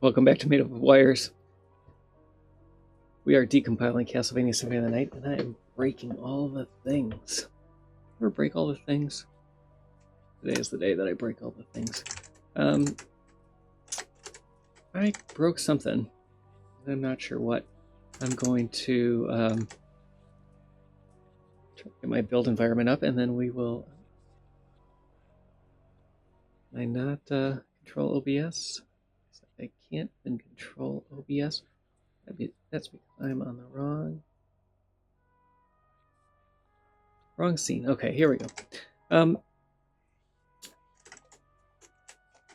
Welcome back to Made Up of Wires. We are decompiling Castlevania Symphony of the Night, and I am breaking all the things. Ever break all the things? Today is the day that I break all the things. I broke something. I'm not sure what. I'm going to try to get my build environment up, and then we will... Can I not control OBS? I can't even control OBS. That's because I'm on the wrong scene. Okay, here we go.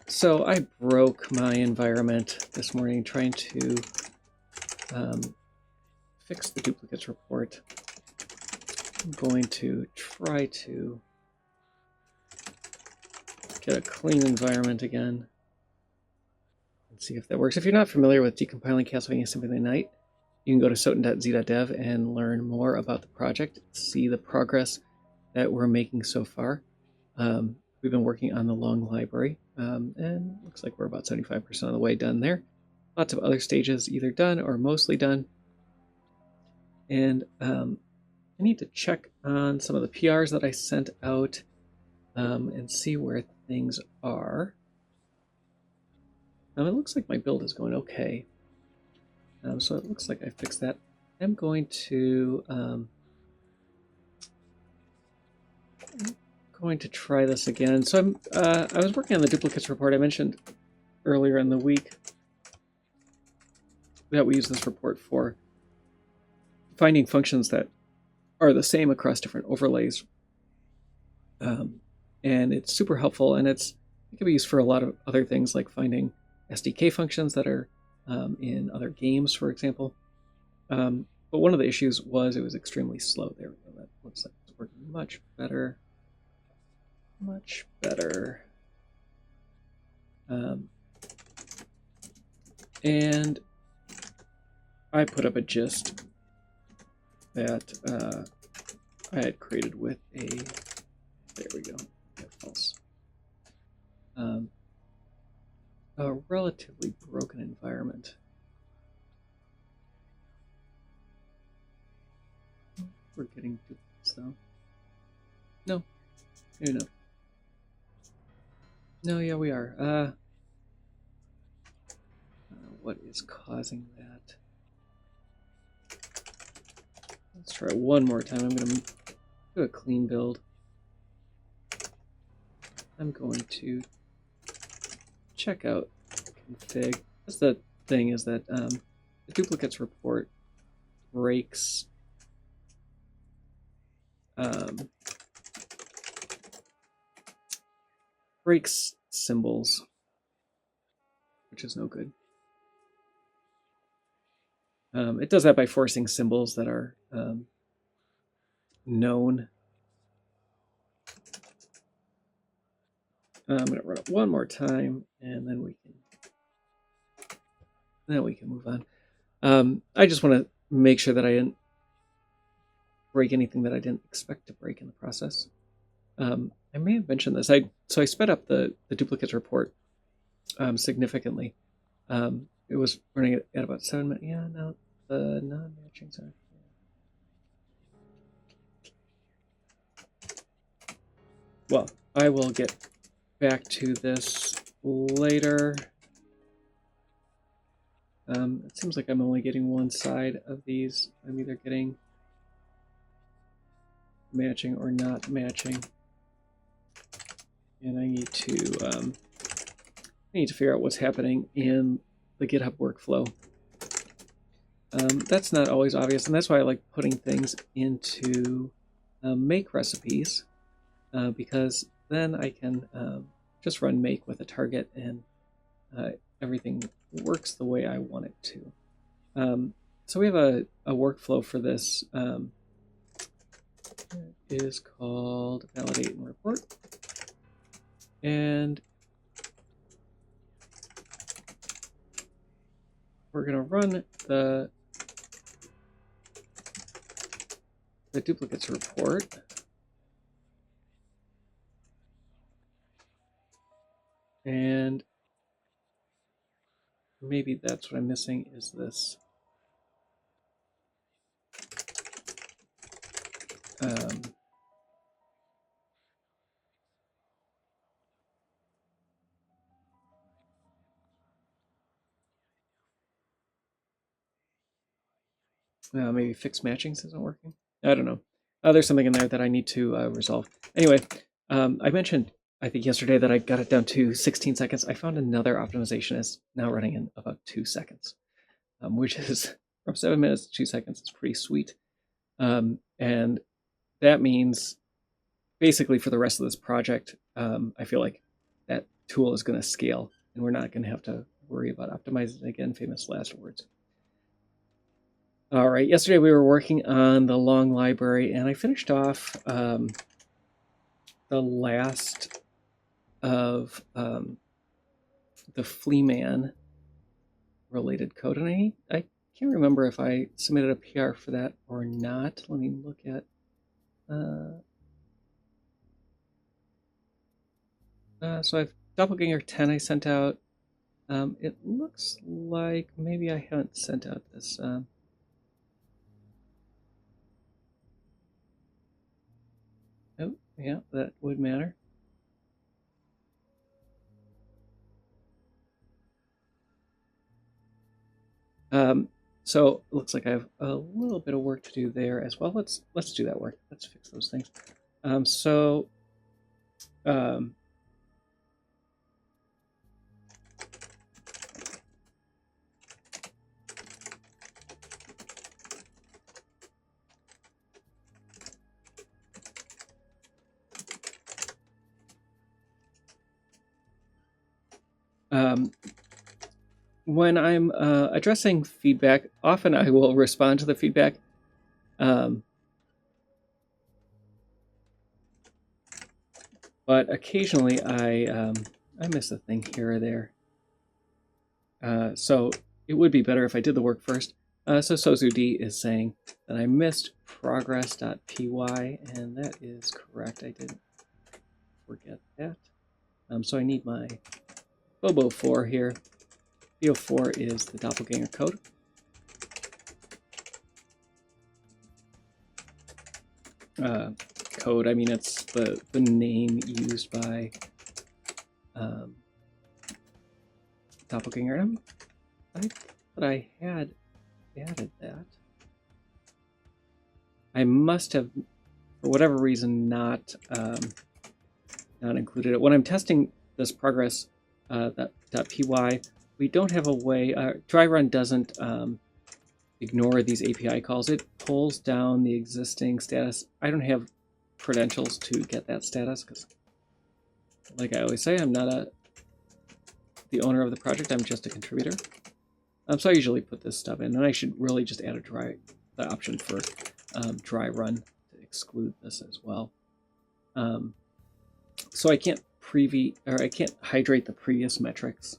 So I broke my environment this morning trying to fix the duplicates report. I'm going to try to get a clean environment again and see if that works. If you're not familiar with decompiling Castlevania Symphony of the Night, you can go to soten.z.dev and learn more about the project, see the progress that we're making so far. We've been working on the long library, and looks like we're about 75% of the way done there. Lots of other stages either done or mostly done. And I need to check on some of the PRs that I sent out and see where things are. It looks like my build is going okay. So it looks like I fixed that. I'm going to try this again. So I was working on the duplicates report. I mentioned earlier in the week that we use this report for finding functions that are the same across different overlays. And it's super helpful, and it can be used for a lot of other things like finding SDK functions that are in other games, for example. But one of the issues was it was extremely slow. There we go. That looks like it's working much better. Much better. And I put up a gist that I had created with a... There we go. False. A relatively broken environment. We're getting duplicates though. No. Maybe no. No, yeah, we are. What is causing that? Let's try one more time. I'm going to do a clean build. I'm going to check out config. That's the thing, is that the duplicates report breaks symbols, which is no good. It does that by forcing symbols that are known. I'm going to run it one more time, and then we can move on. I just want to make sure that I didn't break anything that I didn't expect to break in the process. I may have mentioned this. So I sped up the duplicates report significantly. It was running at about 7 minutes. Yeah, no, the non-matching side. Well, I will get back to this later. It seems like I'm only getting one side of these. I'm either getting matching or not matching, and I need to figure out what's happening in the GitHub workflow. That's not always obvious, and that's why I like putting things into make recipes, because then I can just run make with a target, and everything works the way I want it to. So we have a workflow for this. It is called validate and report. And we're going to run the duplicates report. And maybe that's what I'm missing, is this. Maybe fixed matchings isn't working. I don't know. There's something in there that I need to resolve. Anyway, I mentioned, I think yesterday, that I got it down to 16 seconds. I found another optimization is now running in about 2 seconds, which is from 7 minutes to 2 seconds. It's pretty sweet. And that means basically for the rest of this project, I feel like that tool is going to scale and we're not going to have to worry about optimizing again. Famous last words. All right, yesterday we were working on the long library, and I finished off the last of the Fleaman related code, and I can't remember if I submitted a PR for that or not. Let me look at so I've Doppelgänger 10 I sent out. It looks like maybe I haven't sent out this. Oh, yeah, that would matter. So it looks like I have a little bit of work to do there as well. Let's do that work. Let's fix those things. When I'm addressing feedback, often I will respond to the feedback. But occasionally I miss a thing here or there. So it would be better if I did the work first. So SozuD is saying that I missed progress.py, and that is correct. I didn't forget that. So I need my Bobo4 here. Bo4 is the Doppelganger code. Code, I mean, it's the name used by Doppelganger. I thought I had added that. I must have, for whatever reason, not included it. When I'm testing this progress .py, we don't have a way. Dry run doesn't ignore these API calls. It pulls down the existing status. I don't have credentials to get that status because, like I always say, I'm not the owner of the project. I'm just a contributor. So I usually put this stuff in, and I should really just add the option for dry run to exclude this as well. So I can't I can't hydrate the previous metrics,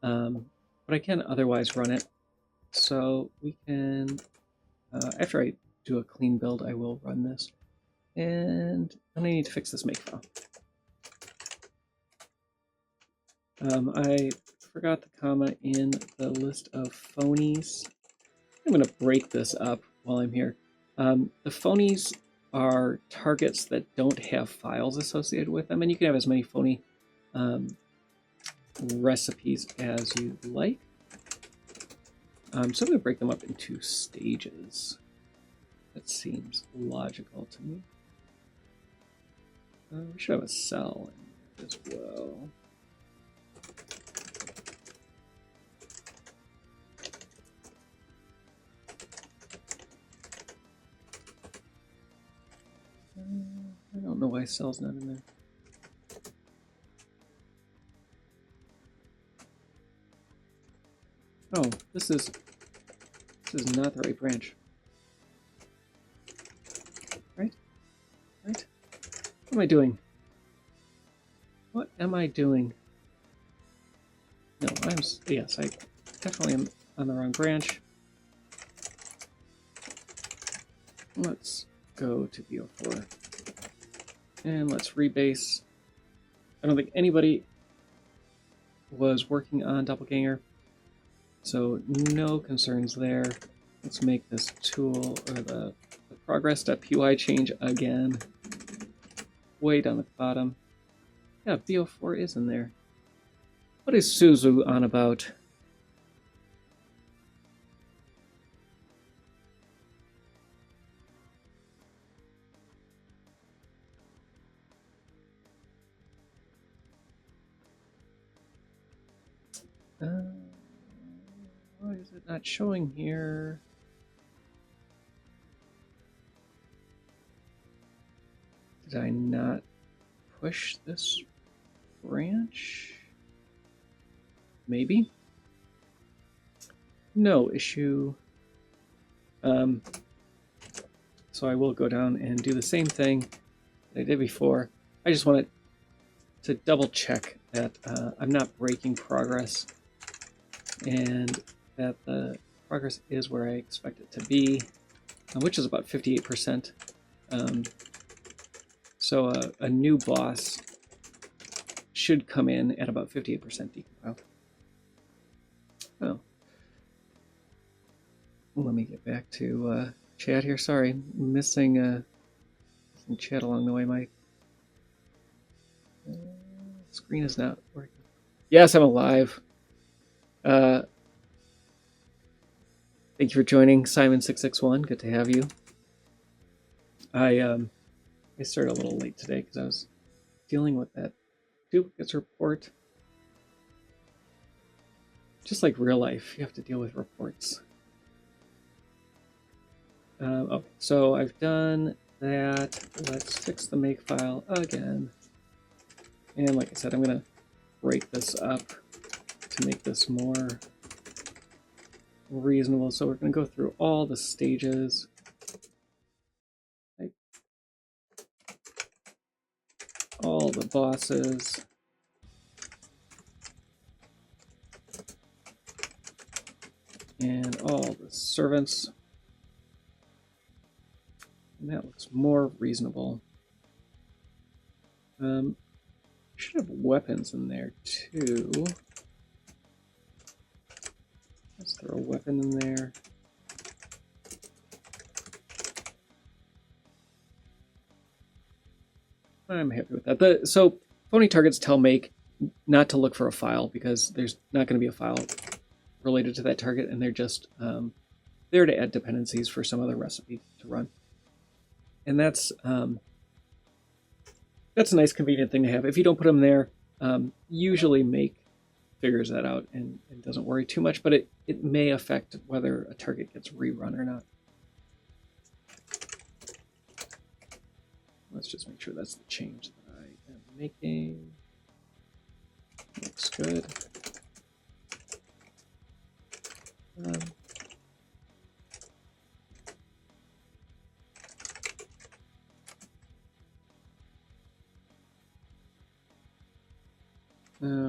but I can otherwise run it. So we can, after I do a clean build, I will run this. And I need to fix this makefile. I forgot the comma in the list of phonies. I'm going to break this up while I'm here. The phonies are targets that don't have files associated with them, and you can have as many phony recipes as you like. So I'm going to break them up into stages. That seems logical to me. We should have a cell in there as well. I don't know why cell's not in there. Oh, this is not the right branch. Right? Right? What am I doing? What am I doing? No, yes, I definitely am on the wrong branch. Let's go to Bo4. And let's rebase. I don't think anybody was working on Doppelganger. So no concerns there. Let's make this tool, or the progress.py change again. Way down the bottom. Yeah, BO4 is in there. What is Suzu on about? Why is it not showing here? Did I not push this branch? Maybe. No issue. So I will go down and do the same thing that I did before. I just wanted to double check that I'm not breaking progress and that the progress is where I expect it to be, which is about 58%. So a new boss should come in at about 58% decompile. Oh. Let me get back to chat here. Sorry, missing chat along the way. My screen is not working. Yes, I'm alive. Thank you for joining, Simon661. Good to have you. I started a little late today because I was dealing with that duplicates report. Just like real life, you have to deal with reports. Oh, so I've done that. Let's fix the makefile again. And like I said, I'm going to break this up to make this more reasonable. So we're going to go through all the stages. All the bosses. And all the servants. And that looks more reasonable. Should have weapons in there too. Let's throw a weapon in there. I'm happy with that. So phony targets tell Make not to look for a file because there's not going to be a file related to that target, and they're just there to add dependencies for some other recipe to run. And that's a nice, convenient thing to have. If you don't put them there, usually Make figures that out and doesn't worry too much, but it may affect whether a target gets rerun or not. Let's just make sure that's the change that I am making. Looks good.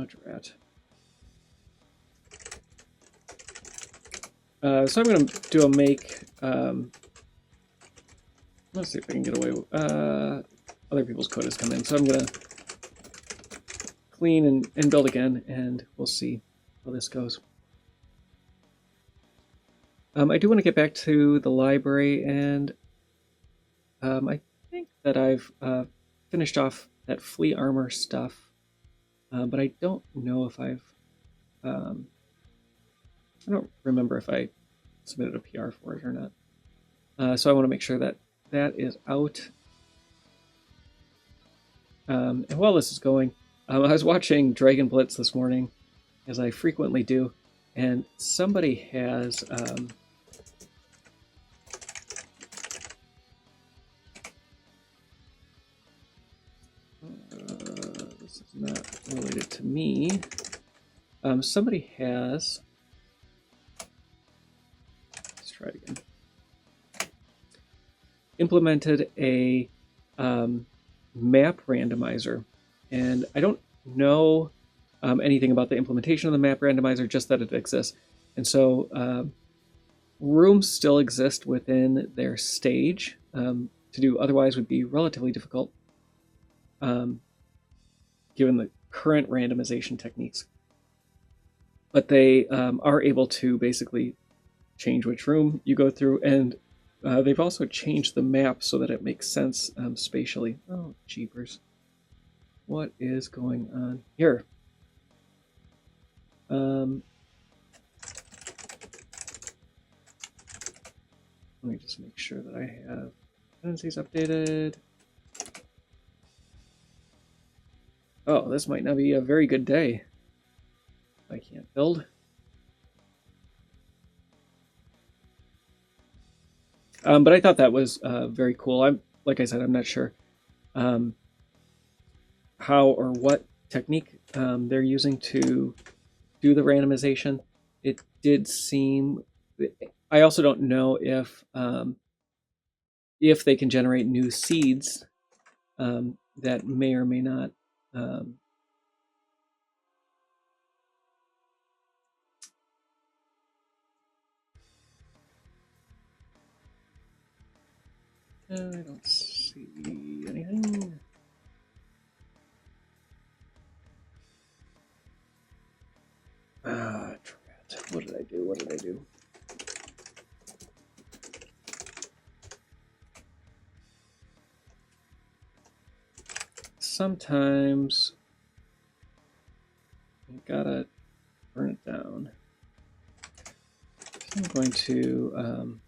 Drat. So I'm going to do a make. Let's see if I can get away with other people's code has come in. So I'm going to clean and build again, and we'll see how this goes. I do want to get back to the library, and I think that I've finished off that flea armor stuff, but I don't know if I've... I don't remember if I submitted a PR for it or not. So I want to make sure that that is out. And while this is going, I was watching Dragon Blitz this morning, as I frequently do, and somebody has... this is not related to me. Somebody has... Let's try it again. Implemented a map randomizer, and I don't know anything about the implementation of the map randomizer, just that it exists. And so rooms still exist within their stage. To do otherwise would be relatively difficult, given the current randomization techniques. but they are able to basically change which room you go through, and they've also changed the map so that it makes sense spatially. Oh, jeepers. What is going on here? Let me just make sure that I have dependencies updated. Oh, this might not be a very good day. I can't build. But I thought that was very cool. Like I said, I'm not sure how or what technique they're using to do the randomization. It did seem. I also don't know if they can generate new seeds that may or may not. I don't see anything. Ah, drat. What did I do? What did I do? Sometimes you gotta burn it down. I'm going to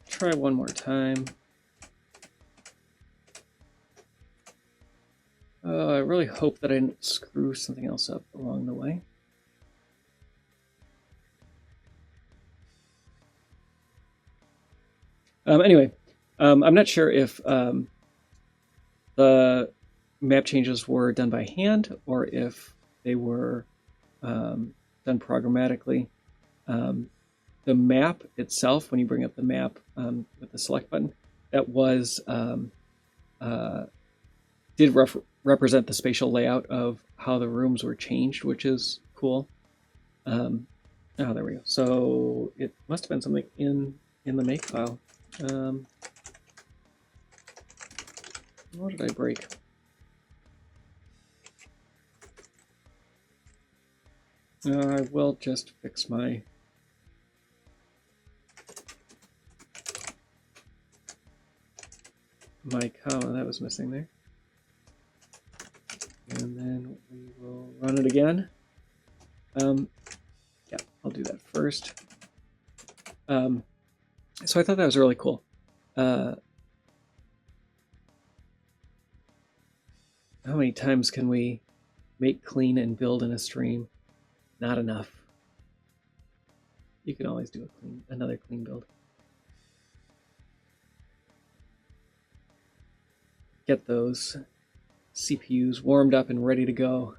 try one more time. I really hope that I didn't screw something else up along the way. Anyway, I'm not sure if the map changes were done by hand or if they were done programmatically. The map itself, when you bring up the map with the select button, that was did represent the spatial layout of how the rooms were changed, which is cool. Oh, there we go. So it must have been something in the make file. What did I break? I will just fix my comma that was missing there. And then we will run it again. Yeah, I'll do that first. So I thought that was really cool. How many times can we make clean and build in a stream? Not enough. You can always do another clean build. Get those CPUs warmed up and ready to go.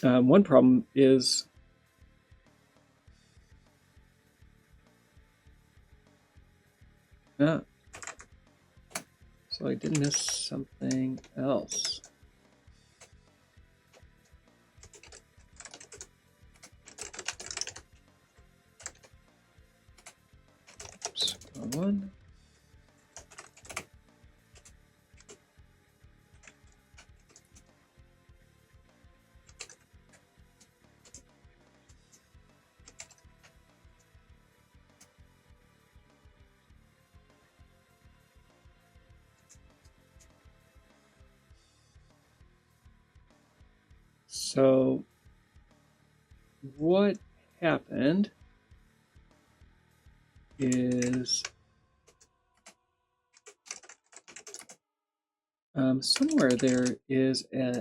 One problem is so I did miss something else. Oops, wrong one. So what happened is somewhere there is an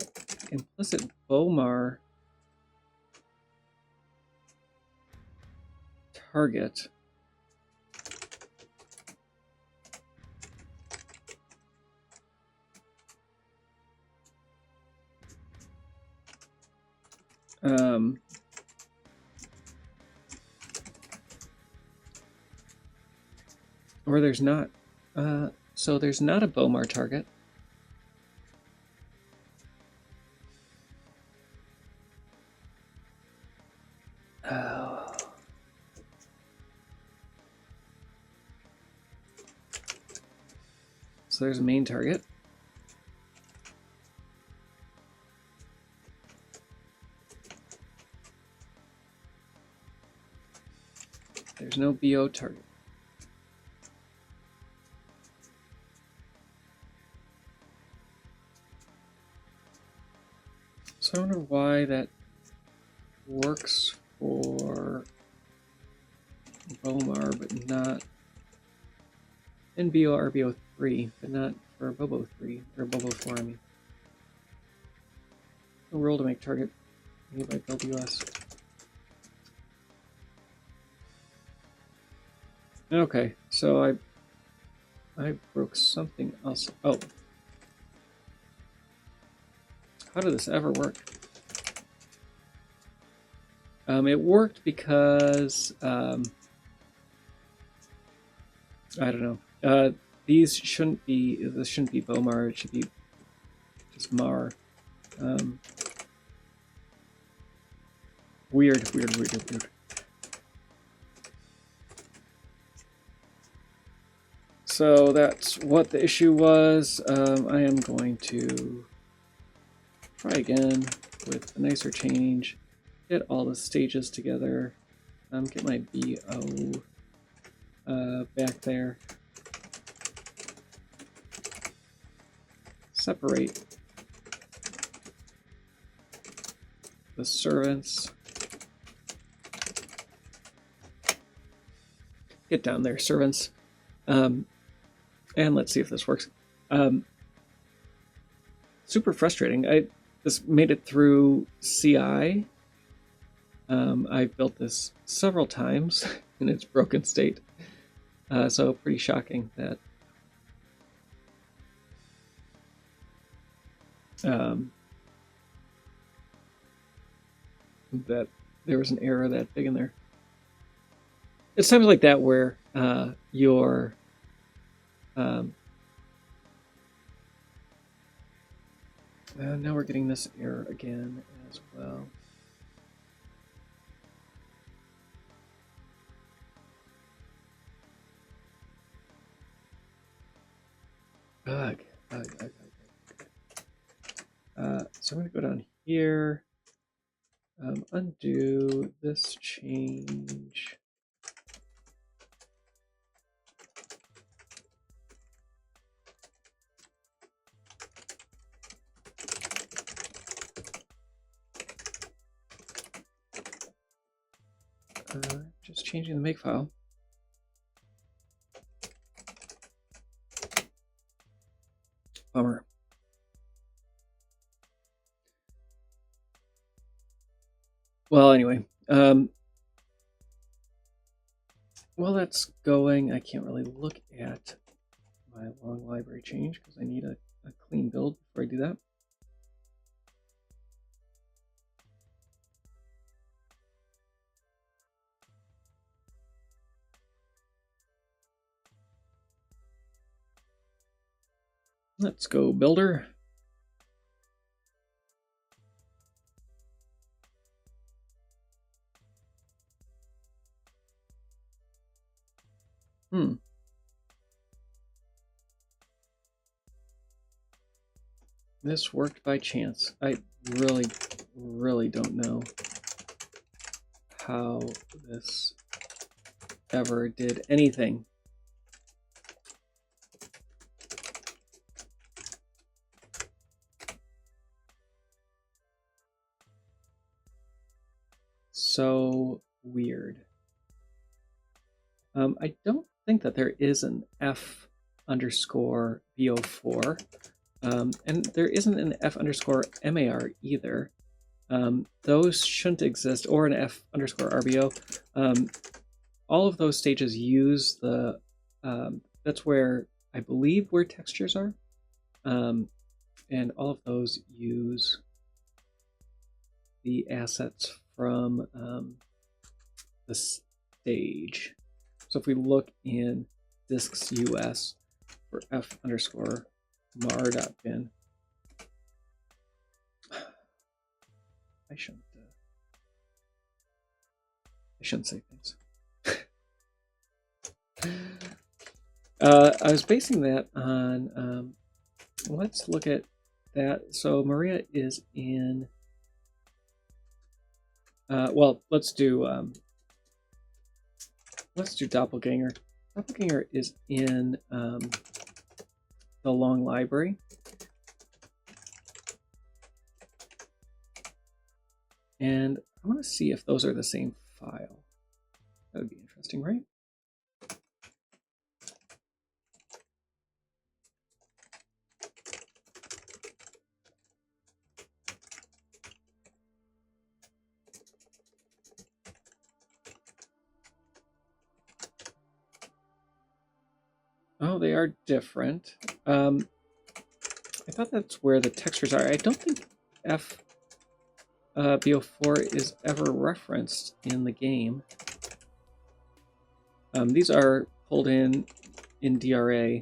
implicit BOMAR target. Or there's not. So there's not a BOMAR target. So there's a main target. There's no BO target. So I wonder why that works for Bomar, but not in BO RBO 3, but not for Bobo 3, or Bobo 4, I mean. No roll to make target made by Build US. Okay, so I broke something else. Oh. How did this ever work? It worked because I don't know. These shouldn't be. This shouldn't be Bomar. It should be just Mar. Weird. So that's what the issue was. I am going to try again with a nicer change. Get all the stages together. Get my BO back there. Separate the servants. Get down there, servants. And let's see if this works. Super frustrating. This made it through CI. I've built this several times in its broken state. So pretty shocking that that there was an error that big in there. It's times like that where your now we're getting this error again as well. Ugh. So I'm going to go down here, undo this change. Just changing the makefile. Bummer. Well, anyway, while that's going, I can't really look at my long library change because I need a clean build before I do that. Let's go, builder. This worked by chance. I really don't know how this ever did anything. So weird. I don't think that there is an F underscore BO4, and there isn't an F underscore MAR either. Those shouldn't exist, or an F underscore RBO. All of those stages use the, that's where I believe where textures are, and all of those use the assets from the stage. So if we look in disks US for F underscore mar.bin, I shouldn't say things. I was basing that on, let's look at that. So Maria is in, well, let's do Doppelganger. Doppelganger is in the long library. And I want to see if those are the same file. That would be interesting, right? Oh, they are different. I thought that's where the textures are. I don't think FBO4 is ever referenced in the game. These are pulled in DRA.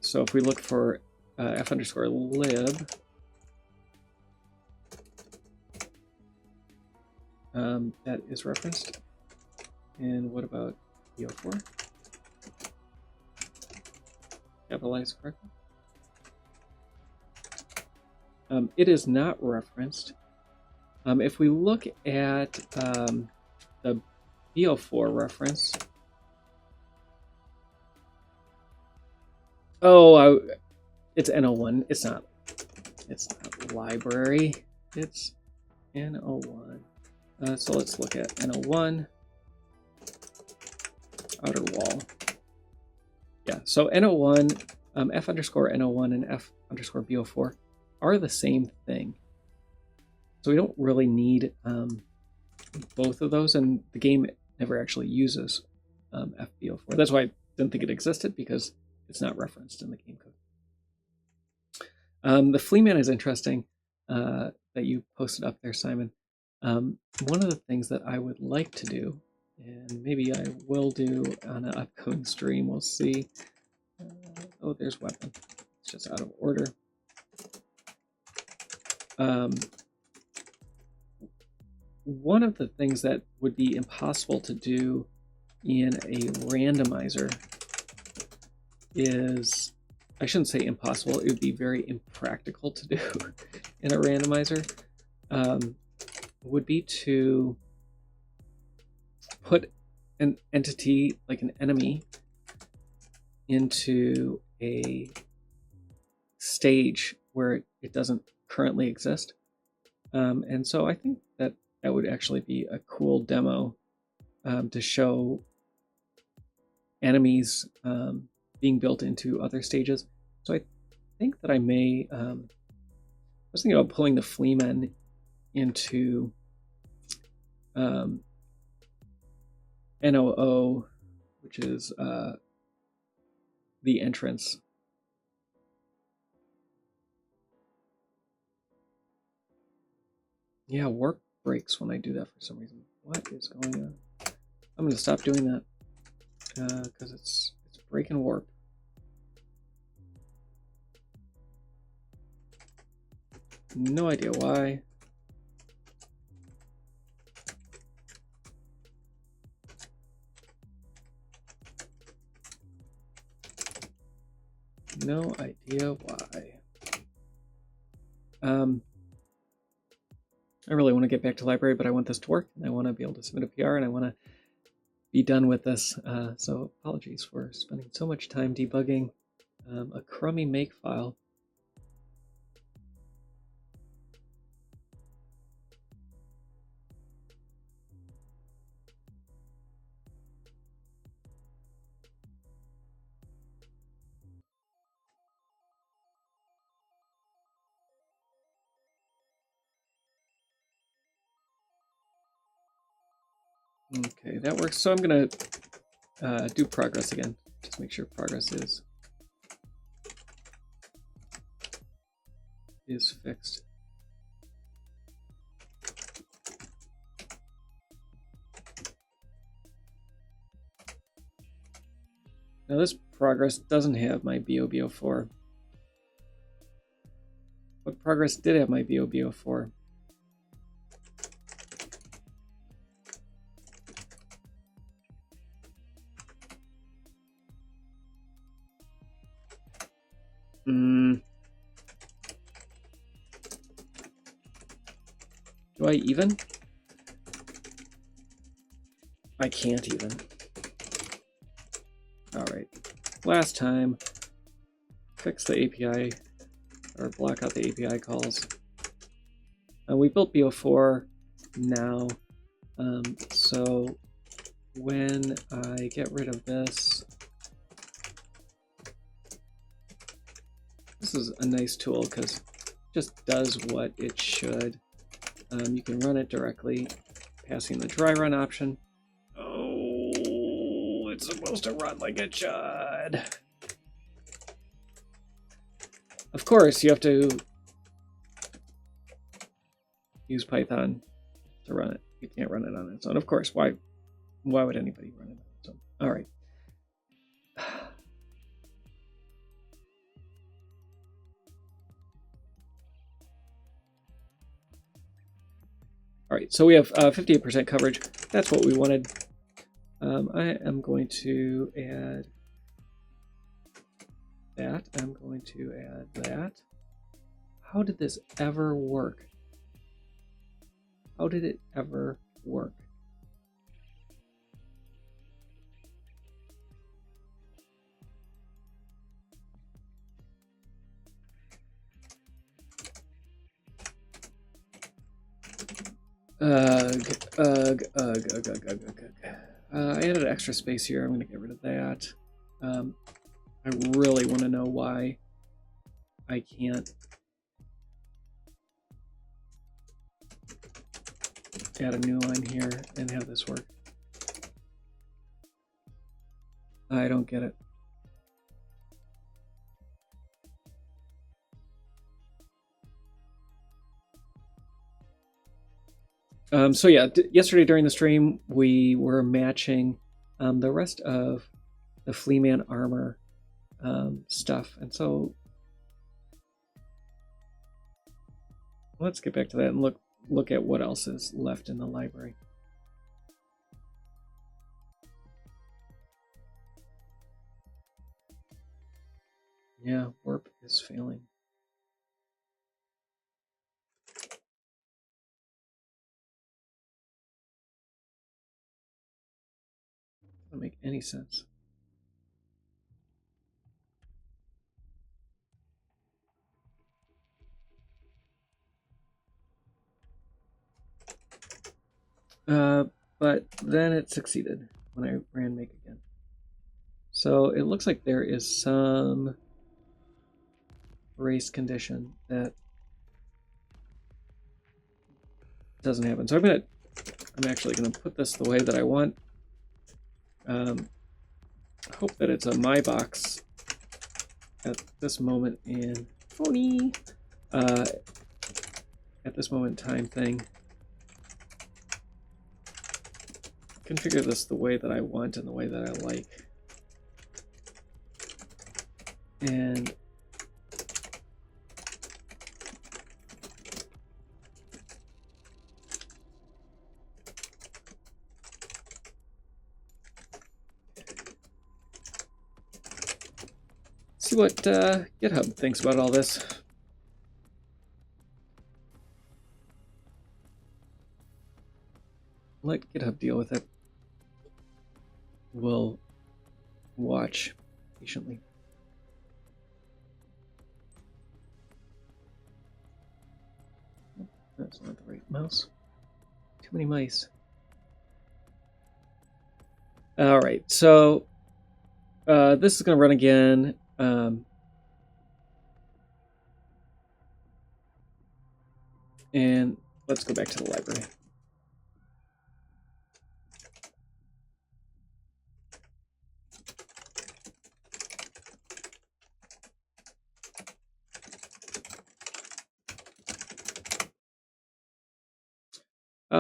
So if we look for f_lib, that is referenced. And what about BO4? Capitalized correctly? It is not referenced. If we look at the BO4 reference, it's N01. It's not library. It's N01. So let's look at N01 outer wall. Yeah, so N01, f_N01 and f_BO4 are the same thing. So we don't really need both of those, and the game never actually uses FBO4. That's why I didn't think it existed, because it's not referenced in the game code. The flea man is interesting that you posted up there, Simon. One of the things that I would like to do, and maybe I will do on an upcoming stream, we'll see. Oh, there's weapon. It's just out of order. One of the things that would be impossible to do in a randomizer is, I shouldn't say impossible, it would be very impractical to do in a randomizer, would be to put an entity, like an enemy, into a stage where it doesn't currently exist. And so I think that that would actually be a cool demo to show enemies being built into other stages. So I think that I may, I was thinking about pulling the flea men into NOO, which is the entrance. Yeah, warp breaks when I do that for some reason. What is going on? I'm going to stop doing that because it's breaking warp. No idea why. No idea why. I really want to get back to library, but I want this to work, and I want to be able to submit a PR, and I want to be done with this. So apologies for spending so much time debugging a crummy make file. Okay, that works. So I'm going to do progress again. Just make sure progress is fixed. Now this progress doesn't have my BOBO4. But progress did have my BOBO4. I even? I can't even. All right. Last time, fix the API, or block out the API calls. We built BO4 now, so when I get rid of this, this is a nice tool because it just does what it should. You can run it directly, passing the dry run option. Oh, it's supposed to run like it should. Of course, you have to use Python to run it. You can't run it on its own. Of course, why would anybody run it on its own? All right. All right, so we have 58% coverage. That's what we wanted. I am going to add that. I'm going to add that. How did this ever work? How did it ever work? I added extra space here. I'm going to get rid of that. I really want to know why I can't add a new line here and have this work. I don't get it. So yeah, yesterday during the stream, we were matching the rest of the Fleaman armor stuff. And so let's get back to that and look at what else is left in the library. Yeah, warp is failing. Doesn't make any sense. But then it succeeded when I ran make again. So it looks like there is some race condition that doesn't happen. So I'm actually gonna put this the way that I want. Hope that it's a my box at this moment in Symphony. At this moment in time thing. Configure this the way that I want and the way that I like. And see what GitHub thinks about all this. Let GitHub deal with it. We'll watch patiently. That's not the right mouse. Too many mice. All right, so this is going to run again. And let's go back to the library.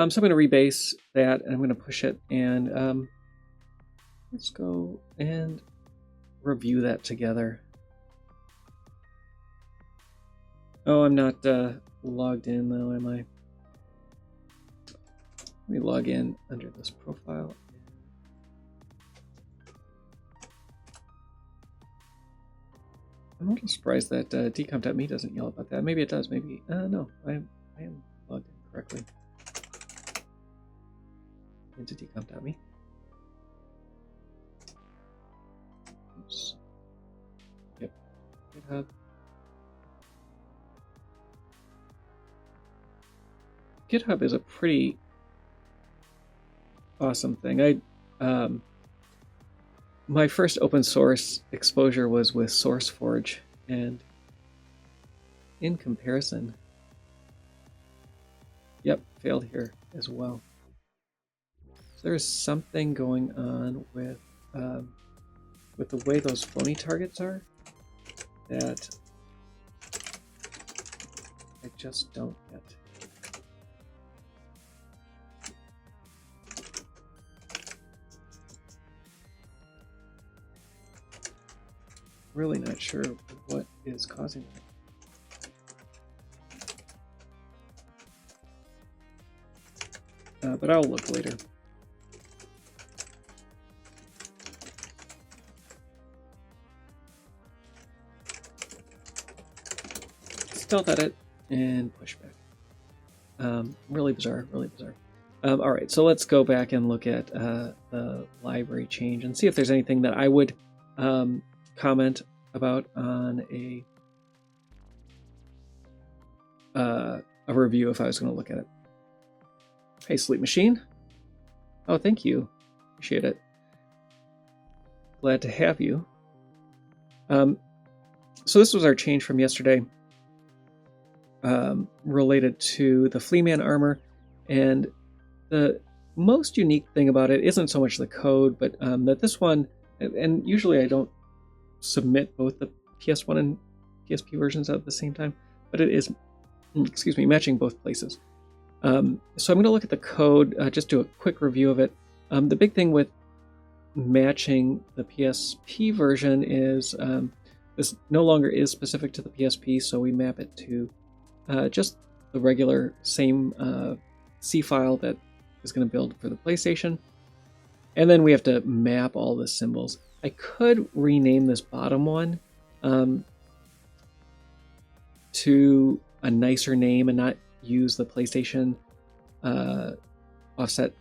So I'm going to rebase that, and I'm going to push it, and let's go and review that together. Oh, I'm not logged in though, am I? Let me log in under this profile. I'm a little surprised that decomp.me doesn't yell about that. Maybe it does. Maybe no, I am logged in correctly. into decomp.me. Oops. Yep. GitHub. GitHub is a pretty awesome thing. My first open source exposure was with SourceForge, and in comparison, yep, failed here as well. So there's something going on with the way those phony targets are that I just don't get. Really not sure what is causing that. But I'll look later. Stealth edit and pushback. Really bizarre, really bizarre. All right, so let's go back and look at the library change and see if there's anything that I would comment about on a review if I was going to look at it. Hey, Sleep Machine. Oh, thank you. Appreciate it. Glad to have you. So this was our change from yesterday related to the Fleaman armor, and the most unique thing about it isn't so much the code, but that this one, and usually I don't submit both the PS1 and PSP versions at the same time, but it is, excuse me, matching both places. So I'm going to look at the code, just do a quick review of it. The big thing with matching the PSP version is this no longer is specific to the PSP, so we map it to just the regular same C file that is going to build for the PlayStation. And then we have to map all the symbols. I could rename this bottom one to a nicer name and not use the PlayStation offset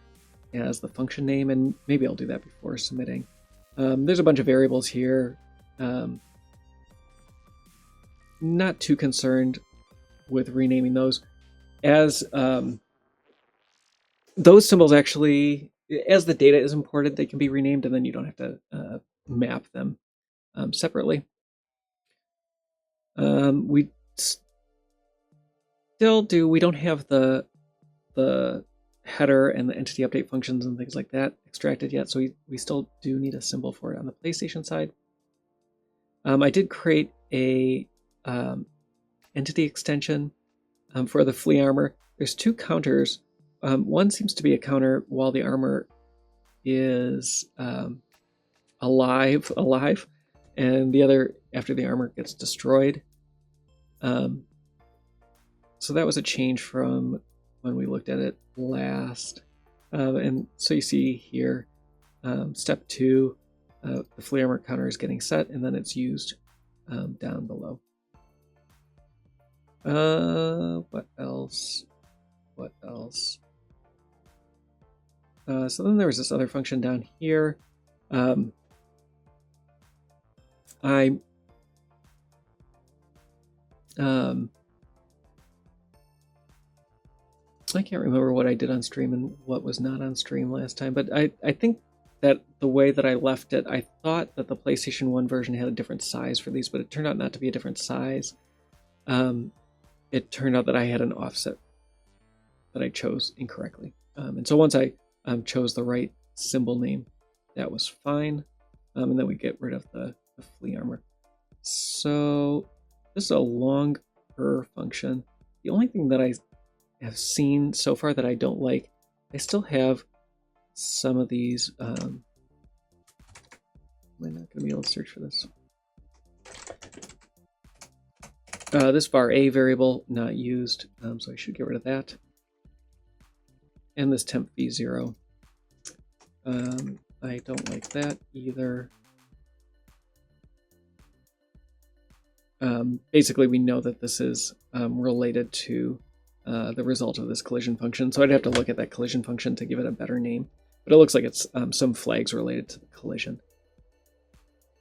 as the function name, and maybe I'll do that before submitting. There's a bunch of variables here. Not too concerned with renaming those, as those symbols actually, as the data is imported, they can be renamed, and then you don't have to map them separately. We still do. We don't have the header and the entity update functions and things like that extracted yet, so we still do need a symbol for it on the PlayStation side. I did create a entity extension for the flea armor. There's two counters. One seems to be a counter while the armor is alive, and the other after the armor gets destroyed. So that was a change from when we looked at it last. And so you see here, step 2, the flea armor counter is getting set, and then it's used down below. What else? So then there was this other function down here. I can't remember what I did on stream and what was not on stream last time, but I think that the way that I left it, I thought that the PlayStation 1 version had a different size for these, but it turned out not to be a different size. It turned out that I had an offset that I chose incorrectly. And so once I chose the right symbol name, that was fine. And then we get rid of the flea armor. So this is a longer function. The only thing that I have seen so far that I don't like, I still have some of these. Am I not going to be able to search for this? This var a variable not used, so I should get rid of that. And this temp v0. I don't like that either. Basically, we know that this is related to the result of this collision function, so I'd have to look at that collision function to give it a better name. But it looks like it's some flags related to the collision.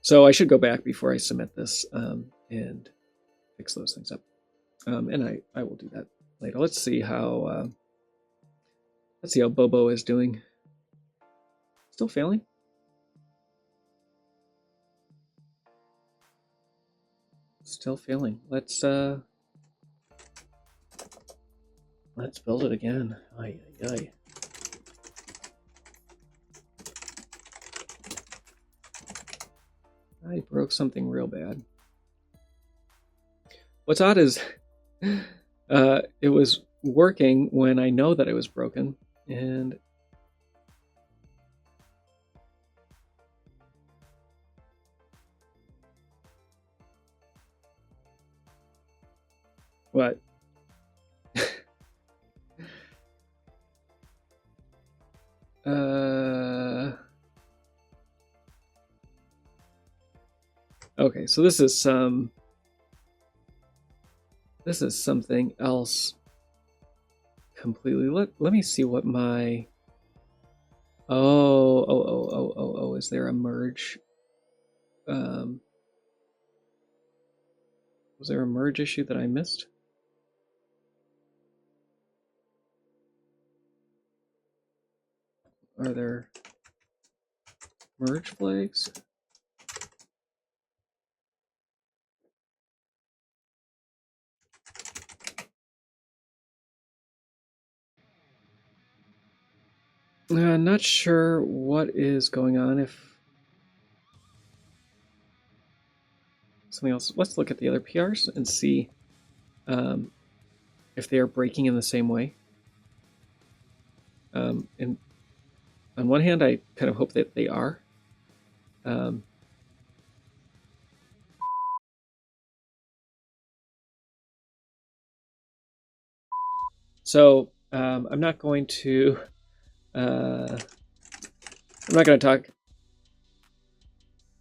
So I should go back before I submit this and fix those things up. And I will do that later. Let's see how Bobo is doing. Still failing? Still failing. Let's build it again. Ay, ay, ay. I broke something real bad. What's odd is it was working when I know that it was broken, and what? Okay, so this is something else completely. Let me see what my oh, is there a merge? Was there a merge issue that I missed? Are there merge flags? Not sure what is going on. If something else, let's look at the other PRs and see if they are breaking in the same way. And on one hand, I kind of hope that they are. So I'm not going to talk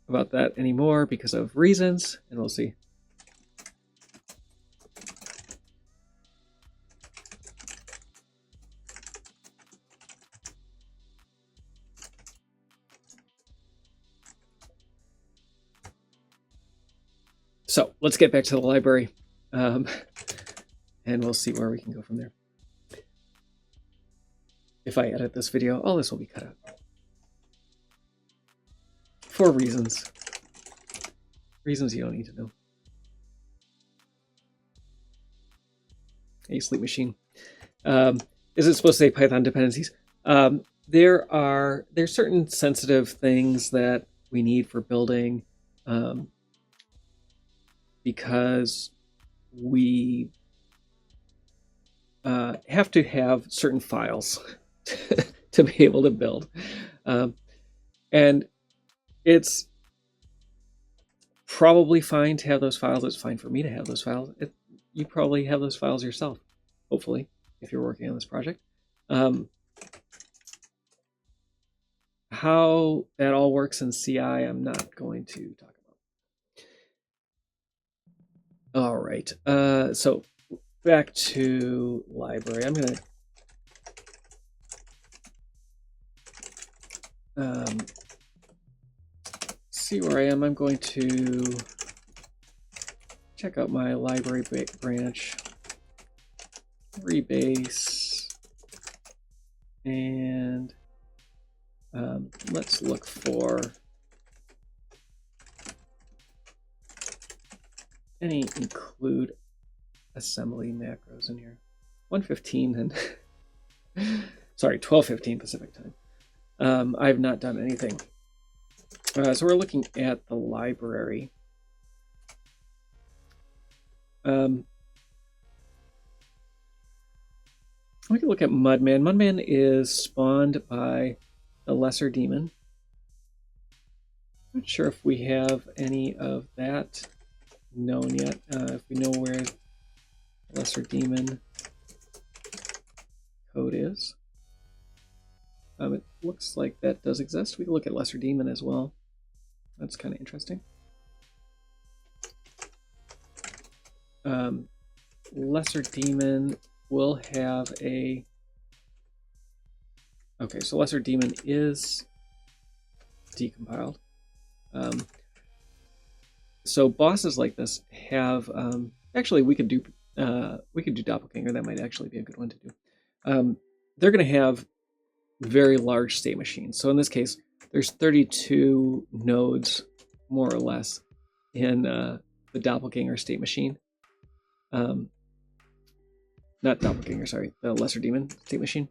about that anymore because of reasons, and we'll see. So let's get back to the library, and we'll see where we can go from there. If I edit this video, all this will be cut out. For reasons. Reasons you don't need to know. Hey, Sleep Machine. Is it supposed to say Python dependencies? There's certain sensitive things that we need for building because we have to have certain files to be able to build. And it's probably fine to have those files. It's fine for me to have those files. You probably have those files yourself, hopefully, if you're working on this project. How that all works in CI, I'm not going to talk about. All right, so back to library. I'm going to see where I am. I'm going to check out my library branch, rebase, and let's look for any include assembly macros in here. 1:15 and sorry, 12:15 Pacific time. I've not done anything. So we're looking at the library. We can look at Mudman. Mudman is spawned by the Lesser Demon. Not sure if we have any of that known yet. If we know where Lesser Demon code is. It looks like that does exist. We can look at Lesser Demon as well. That's kind of interesting. Lesser Demon will have a Okay, so Lesser Demon is decompiled. So bosses like this have actually we could do Doppelganger. That might actually be a good one to do. They're going to have very large state machines. So in this case, there's 32 nodes, more or less, in the Doppelganger state machine. Not Doppelganger, sorry, the Lesser Demon state machine.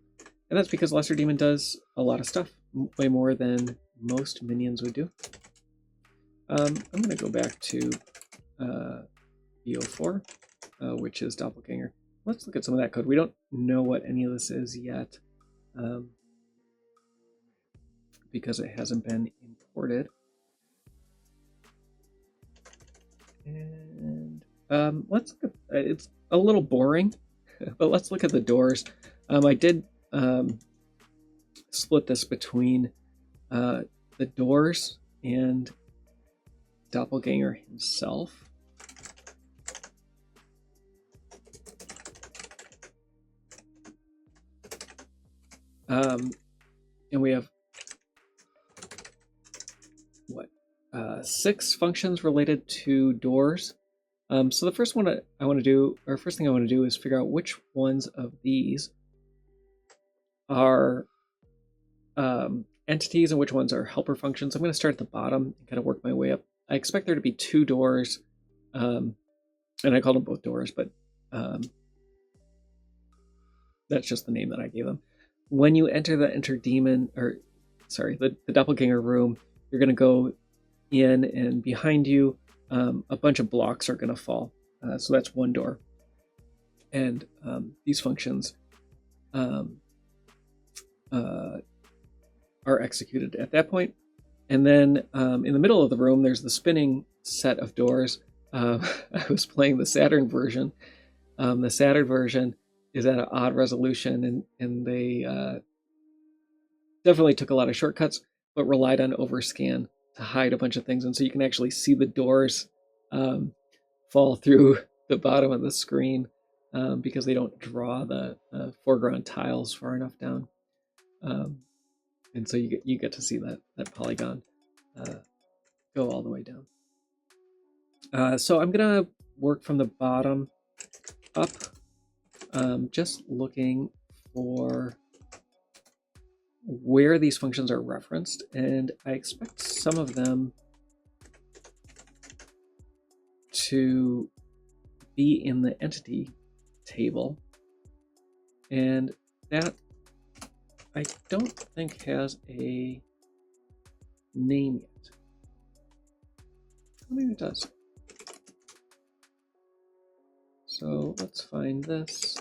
And that's because Lesser Demon does a lot of stuff, way more than most minions would do. I'm going to go back to BO4, which is Doppelganger. Let's look at some of that code. We don't know what any of this is yet because it hasn't been imported. And let's look at, it's a little boring, but let's look at the doors. I did split this between the doors and Doppelganger himself. And we have what 6 functions related to doors. So the first one I want to do, or first thing I want to do, is figure out which ones of these are entities and which ones are helper functions. I'm going to start at the bottom and kind of work my way up. I expect there to be 2 doors, and I called them both doors, but that's just the name that I gave them. When you enter the the Doppelganger room, you're going to go in, and behind you, a bunch of blocks are going to fall. So that's 1 door. And these functions are executed at that point. And then in the middle of the room, there's the spinning set of doors. I was playing the Saturn version. The Saturn version is at an odd resolution, and they definitely took a lot of shortcuts, but relied on overscan to hide a bunch of things. And so you can actually see the doors fall through the bottom of the screen because they don't draw the foreground tiles far enough down. And so you get to see that polygon go all the way down. So I'm going to work from the bottom up, just looking for where these functions are referenced, and I expect some of them to be in the entity table, and that I don't think has a name yet. Maybe it does. So let's find this.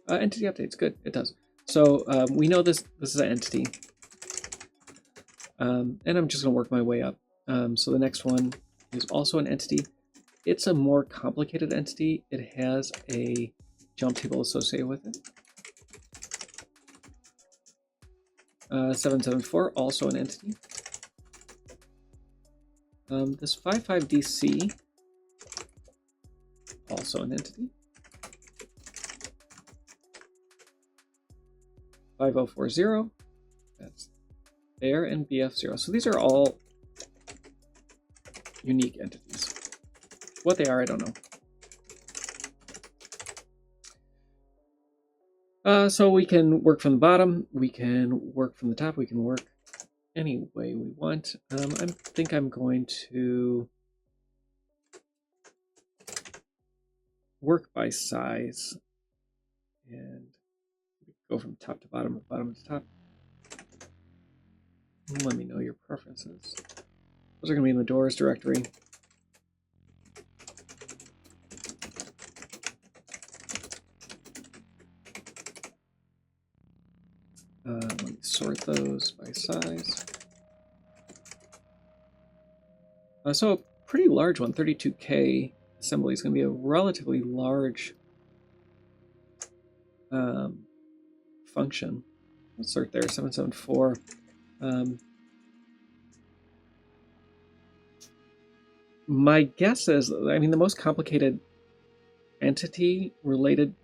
Entity updates, good, it does. So we know this is an entity. And I'm just gonna work my way up. So the next one is also an entity. It's a more complicated entity. It has a jump table associated with it. 774, also an entity. This 55DC, also an entity. 5040, that's there, and BF0. So these are all unique entities. What they are, I don't know. So we can work from the bottom, we can work from the top, we can work any way we want. I think I'm going to work by size and go from top to bottom, bottom to top. Let me know your preferences. Those are going to be in the doors directory. Let me sort those by size. So a pretty large one, 32K assembly, is going to be a relatively large function. Let's sort there, 774. My guess is, I mean, the most complicated entity related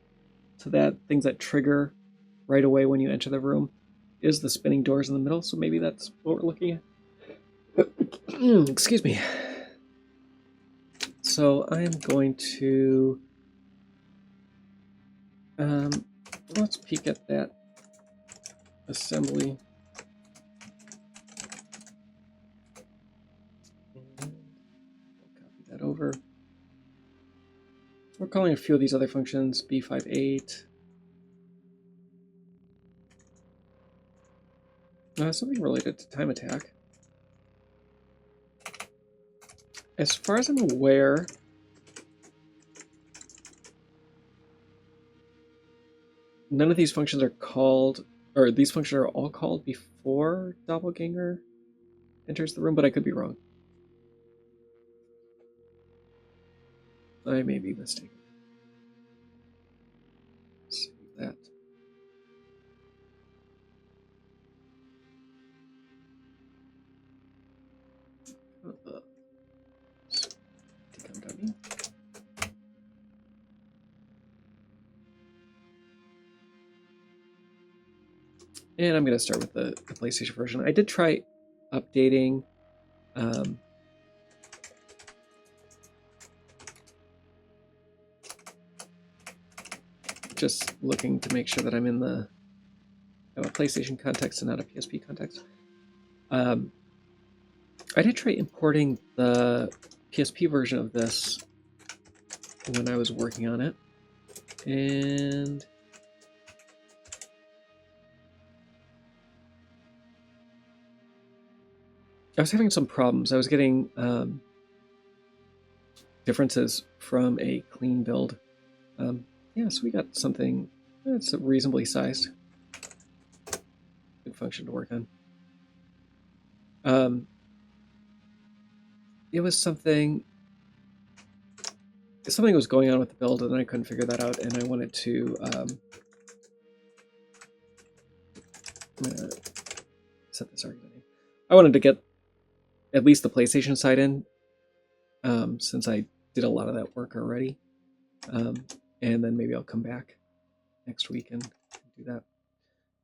to that, things that trigger right away when you enter the room, is the spinning doors in the middle, so maybe that's what we're looking at. Excuse me. So I am going to let's peek at that assembly. And we'll copy that over. We're calling a few of these other functions B58. Something related to time attack. As far as I'm aware, none of these functions are called, or these functions are all called before Doppelgänger enters the room, but I could be wrong. I may be mistaken. Save that. Decompiling. And I'm going to start with the PlayStation version. I did try updating just looking to make sure that I'm in a PlayStation context and not a PSP context. I did try importing the PSP version of this when I was working on it, and I was having some problems. I was getting differences from a clean build. Yeah, so we got something that's reasonably sized. Good function to work on. It was something was going on with the build, and I couldn't figure that out, and I wanted to set this argument name. I wanted to get at least the PlayStation side in, since I did a lot of that work already, and then maybe I'll come back next week and do that.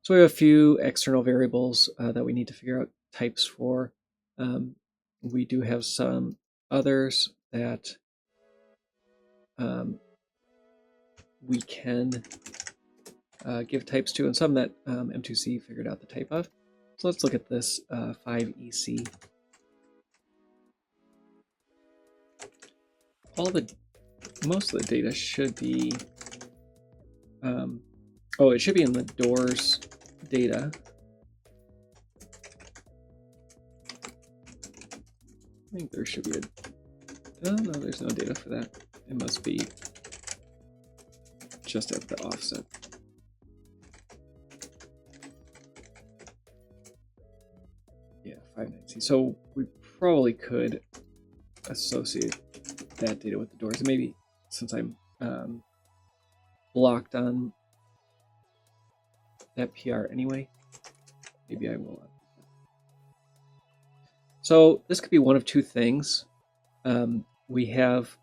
So we have a few external variables that we need to figure out types for. We do have some others that we can give types to, and some that M2C figured out the type of. So let's look at this 5EC. Most of the data should be, it should be in the doors data. I think there should be no, there's no data for that. It must be just at the offset. Yeah, 590. So we probably could associate that data with the doors. And maybe since I'm blocked on that PR anyway, maybe I will. So this could be one of two things. We have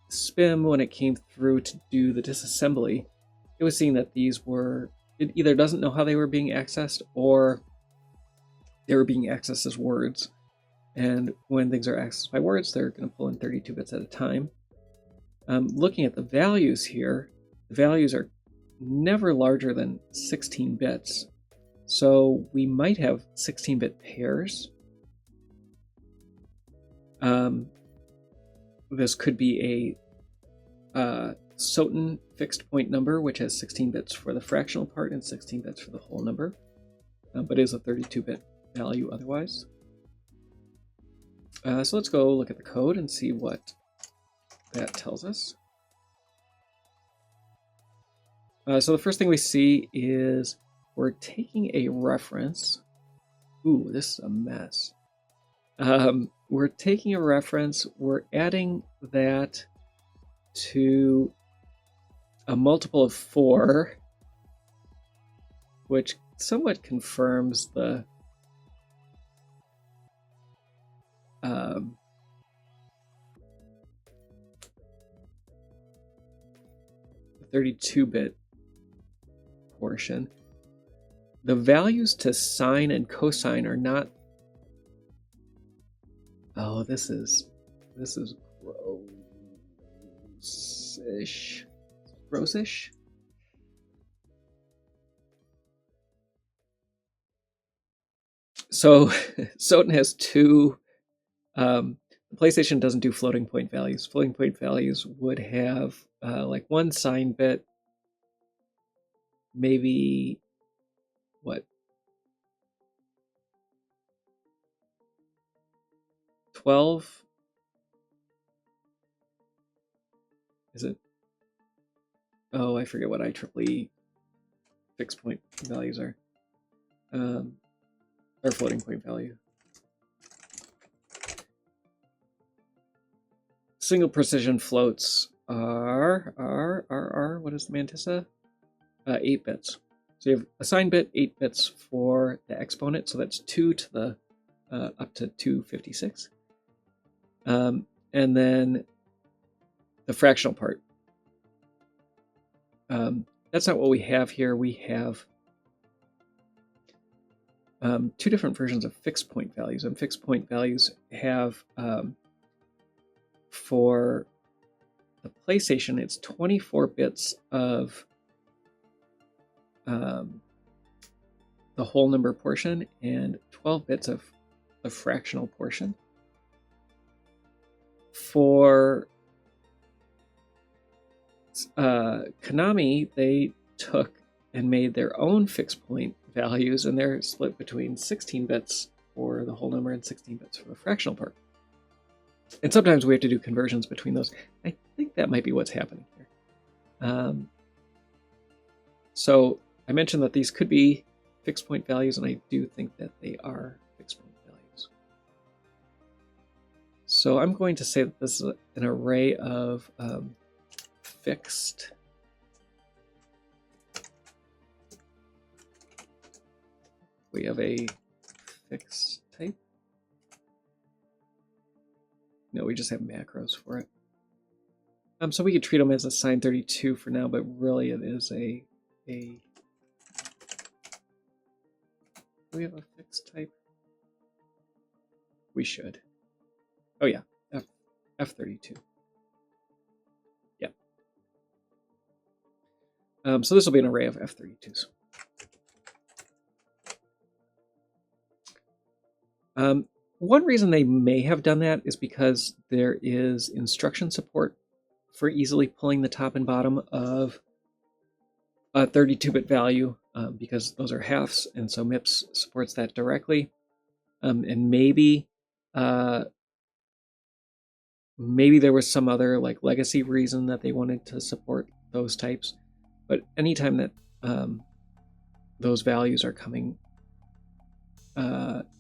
SPIM, when it came through to do the disassembly, it was seeing that these were, it either doesn't know how they were being accessed, or they were being accessed as words. And when things are accessed by words, they're going to pull in 32 bits at a time. Looking at the values here, the values are never larger than 16 bits. So we might have 16-bit pairs. This could be a SOTN fixed point number, which has 16 bits for the fractional part and 16 bits for the whole number, but is a 32-bit value otherwise. So let's go look at the code and see what that tells us. So the first thing we see is we're taking a reference. Ooh, this is a mess. We're taking a reference, we're adding that to a multiple of 4, which somewhat confirms the 32-bit portion. the values to sine and cosine are not. Oh, this is gross-ish. Gross-ish? So Soten has two. The PlayStation doesn't do floating point values. Floating point values would have like one sine bit, maybe what? 12? Is it? Oh, I forget what IEEE fixed point values are. Or floating point value. Single precision floats are what is the mantissa? 8 bits. So you have a sine bit, 8 bits for the exponent, so that's 2 to the up to 256. And then the fractional part. That's not what we have here. We have two different versions of fixed point values. And fixed point values have, for the PlayStation, it's 24 bits of the whole number portion and 12 bits of the fractional portion. For Konami, they took and made their own fixed point values, and they're split between 16 bits for the whole number and 16 bits for the fractional part. And sometimes we have to do conversions between those. I think that might be what's happening here. So I mentioned that these could be fixed point values, and I do think that they are fixed point values. So I'm going to say that this is an array of fixed we have a fixed type. No, we just have macros for it. So we could treat them as a sine 32 for now, but really it is a do we have a fixed type? We should. Oh yeah, F32. Yeah. So this will be an array of F32s. One reason they may have done that is because there is instruction support for easily pulling the top and bottom of a 32-bit value, because those are halves, and so MIPS supports that directly. And maybe there was some other like legacy reason that they wanted to support those types. But anytime that those values are coming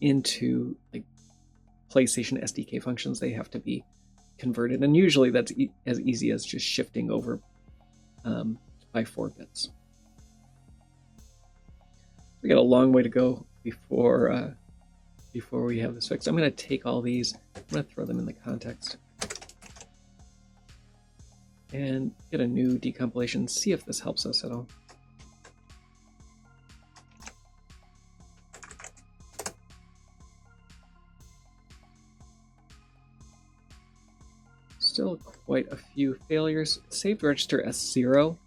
into like PlayStation SDK functions, they have to be converted, and usually that's as easy as just shifting over by 4 bits. We got a long way to go before we have this fixed. I'm going to take all these, I'm going to throw them in the context and get a new decompilation, see if this helps us at all. Still quite a few failures. Saved register S0.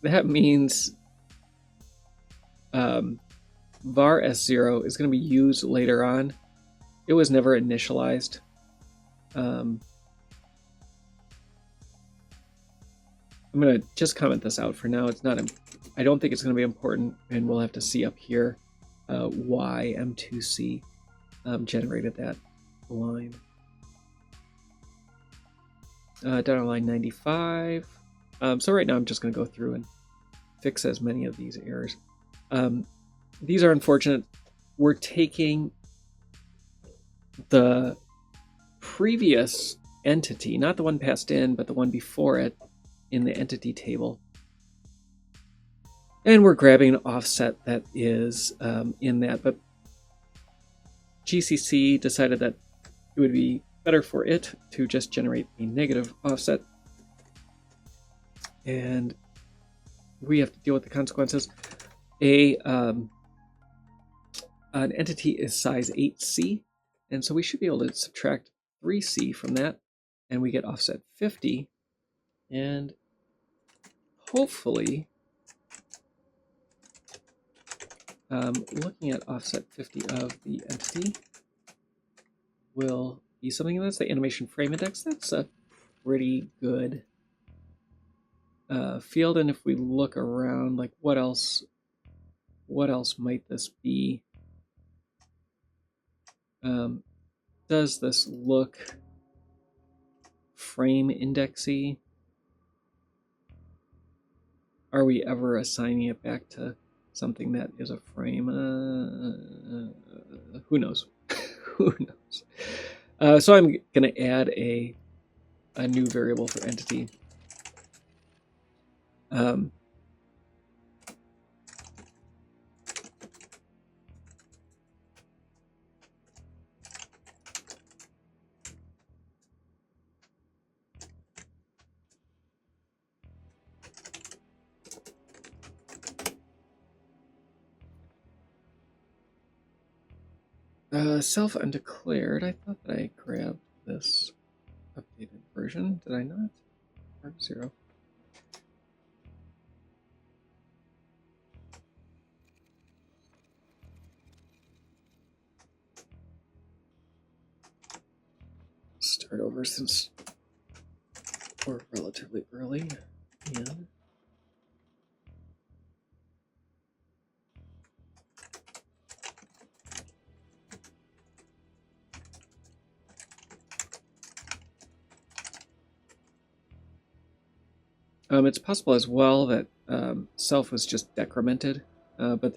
That means var S0 is going to be used later on. It was never initialized. I'm going to just comment this out for now. It's not. I don't think it's going to be important, and we'll have to see up here why M2C generated that line. Down line 95. So right now I'm just going to go through and fix as many of these errors. These are unfortunate. We're taking the previous entity, not the one passed in, but the one before it in the entity table, and we're grabbing an offset that is in that, but GCC decided that it would be better for it to just generate a negative offset, and we have to deal with the consequences. An entity is size 8C, and so we should be able to subtract 3C from that, and we get offset 50, and hopefully, looking at offset 50 of the entity will be something. That's the animation frame index. That's a pretty good field, and if we look around, like what else might this be? Does this look frame indexy? Are we ever assigning it back to something that is a frame? Who knows? Who knows? So I'm going to add a new variable for entity. Self undeclared. I thought that I grabbed this updated version. Did I not? Or 0. Start over since we're relatively early in. It's possible as well that self was just decremented, but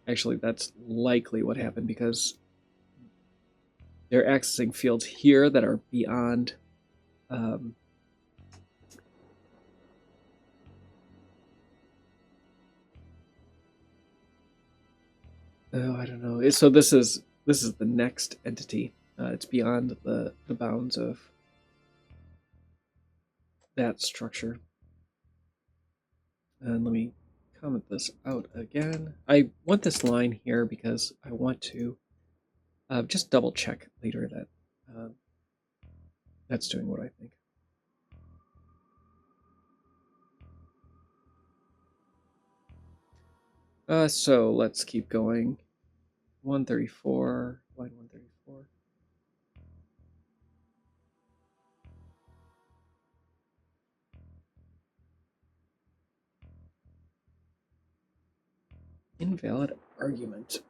actually that's likely what happened because they're accessing fields here that are beyond oh, I don't know. So this is the next entity. It's beyond the bounds of that structure. And let me comment this out again. I want this line here because I want to just double check later that that's doing what I think. So let's keep going. 134, line 134. Invalid argument.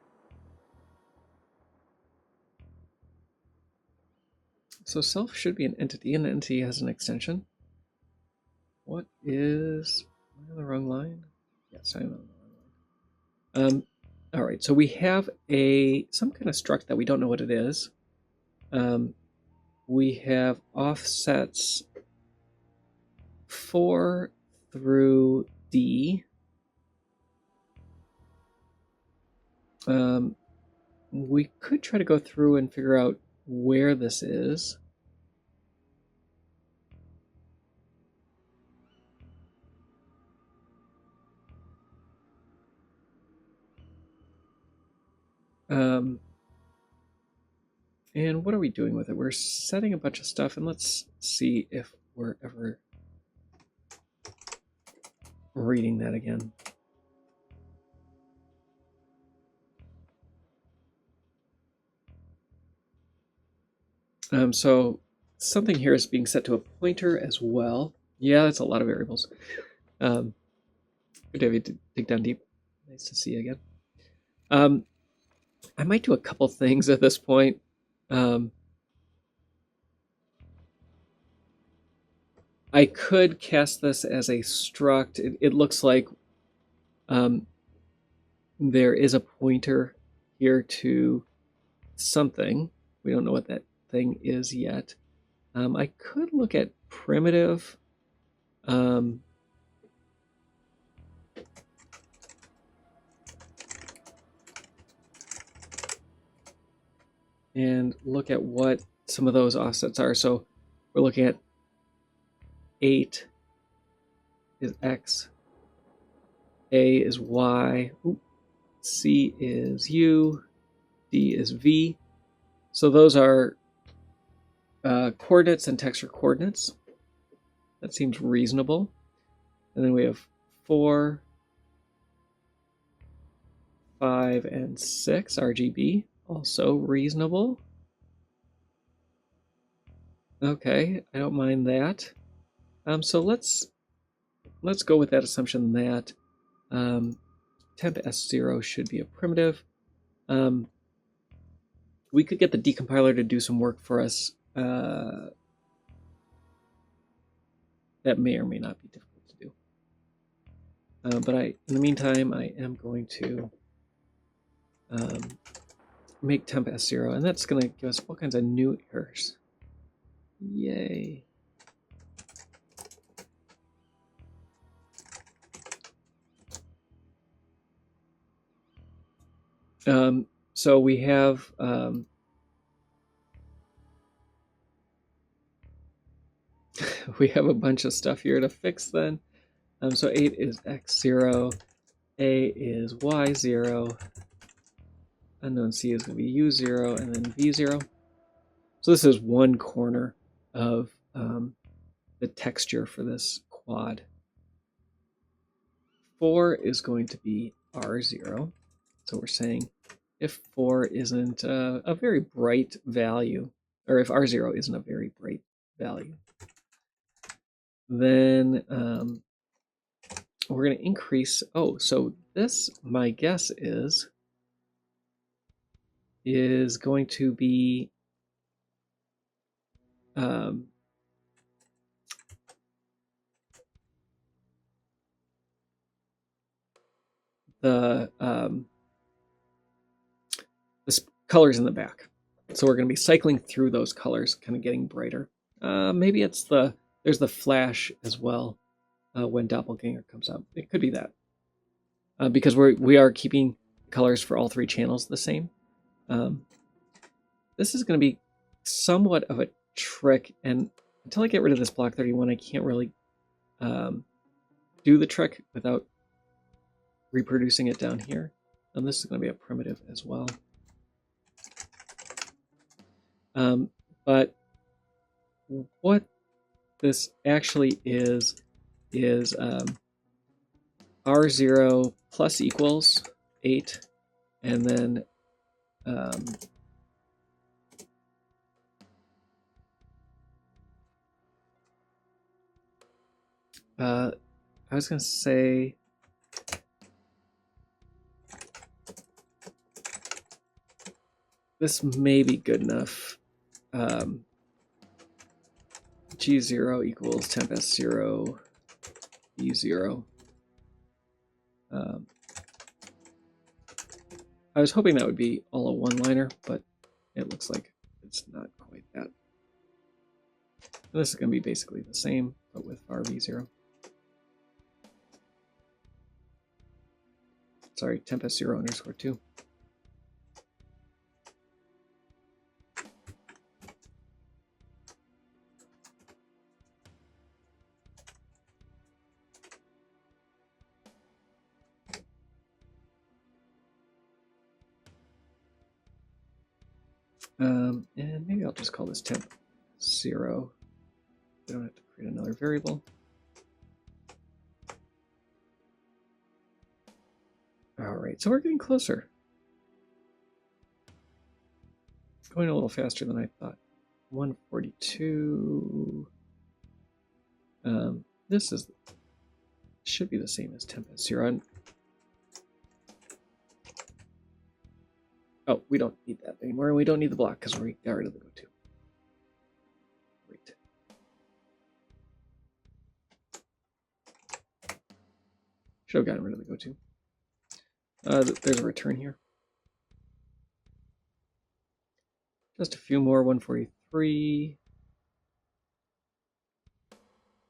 So self should be an entity, and an entity has an extension. What is... Am I on the wrong line? Yes, I'm on the wrong line. All right, so we have some kind of struct that we don't know what it is. We have offsets 4 through D. We could try to go through and figure out where this is. And what are we doing with it? We're setting a bunch of stuff, and let's see if we're ever reading that again. So something here is being set to a pointer as well. Yeah, that's a lot of variables. Good to have you dig down deep. Nice to see you again. I might do a couple things at this point. I could cast this as a struct. It looks like there is a pointer here to something. We don't know what that thing is yet. I could look at primitive. And look at what some of those offsets are. So we're looking at 8, is X, A is Y, C is U, D is V. So those are coordinates and texture coordinates. That seems reasonable. And then we have 4, 5, and 6 RGB, also reasonable. Okay, I don't mind that. So let's go with that assumption that temp S0 should be a primitive. We could get the decompiler to do some work for us. That may or may not be difficult to do. But in the meantime, I am going to make temp S0, and that's going to give us all kinds of new errors. Yay. So we have we have a bunch of stuff here to fix then. So 8 is X0, A is Y0, unknown C is going to be U0, and then V0. So this is one corner of the texture for this quad. 4 is going to be R0. So we're saying if 4 isn't a very bright value, or if R0 isn't a very bright value, then we're going to increase. Oh, so this, my guess is going to be the colors in the back. So we're going to be cycling through those colors, kind of getting brighter. Maybe it's there's the flash as well when Doppelgänger comes out. It could be that because we are keeping colors for all 3 channels the same. This is going to be somewhat of a trick, and until I get rid of this block 31, I can't really do the trick without reproducing it down here. And this is going to be a primitive as well. But what this actually is R0 plus equals 8, and then I was going to say this may be good enough. G0 equals temp S0, E0. I was hoping that would be all a one-liner, but it looks like it's not quite that. And this is going to be basically the same, but with RV0. Sorry, temp S0 underscore 2. And maybe I'll just call this temp 0. We don't have to create another variable. All right, so we're getting closer. Going a little faster than I thought. 142. This should be the same as temp S0. Oh, we don't need that anymore, and we don't need the block because we got rid of the goto. Great. Should have gotten rid of the goto. There's a return here. Just a few more. 143.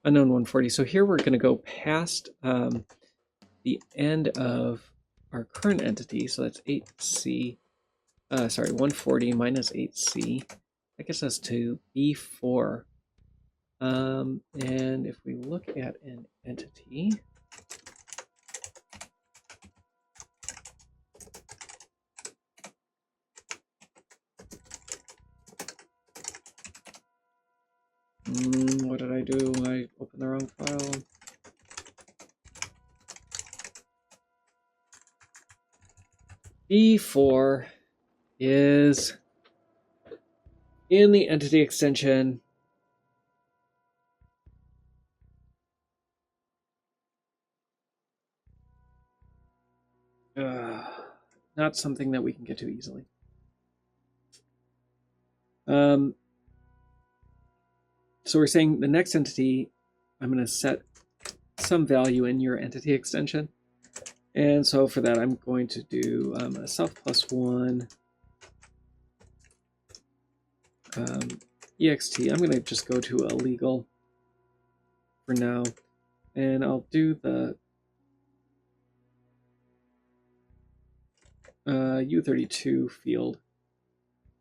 Unknown 140. So here we're going to go past the end of our current entity. So that's 8C. Sorry, 140 minus 8C. That gets us to B4. And if we look at an entity, what did I do? I opened the wrong file. B4 is in the entity extension. Not something that we can get to easily. So we're saying the next entity, I'm going to set some value in your entity extension. And so for that, I'm going to do a self +1 ext. I'm going to just go to a legal for now. And I'll do the U32 field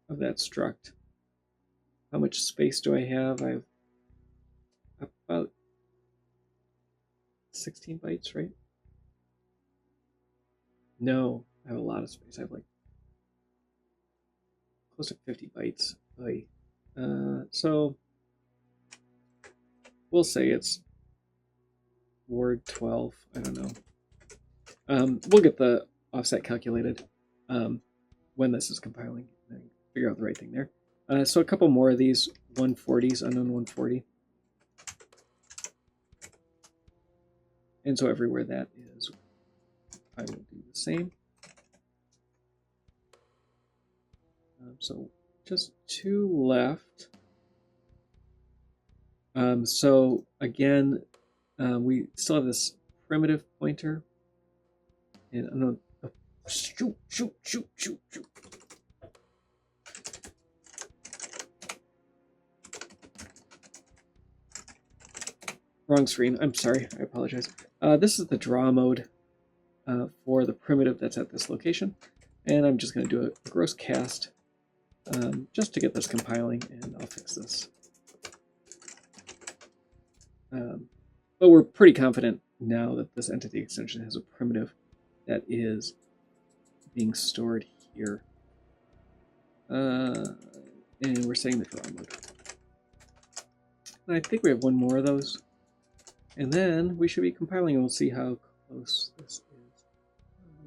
of that struct. How much space do I have? I have about 16 bytes, right? No, I have a lot of space. I have like close to 50 bytes. So we'll say it's word 12. I don't know. We'll get the offset calculated when this is compiling and figure out the right thing there. So a couple more of these 140s, unknown 140. And so everywhere that is, I will do the same. So just 2 left. So again, we still have this primitive pointer. And I'm gonna shoot. Wrong screen. I'm sorry. I apologize. This is the draw mode for the primitive that's at this location. And I'm just going to do a gross cast just to get this compiling, and I'll fix this. But we're pretty confident now that this entity extension has a primitive that is being stored here. And we're setting the draw mode. And I think we have one more of those. And then we should be compiling, and we'll see how close this is.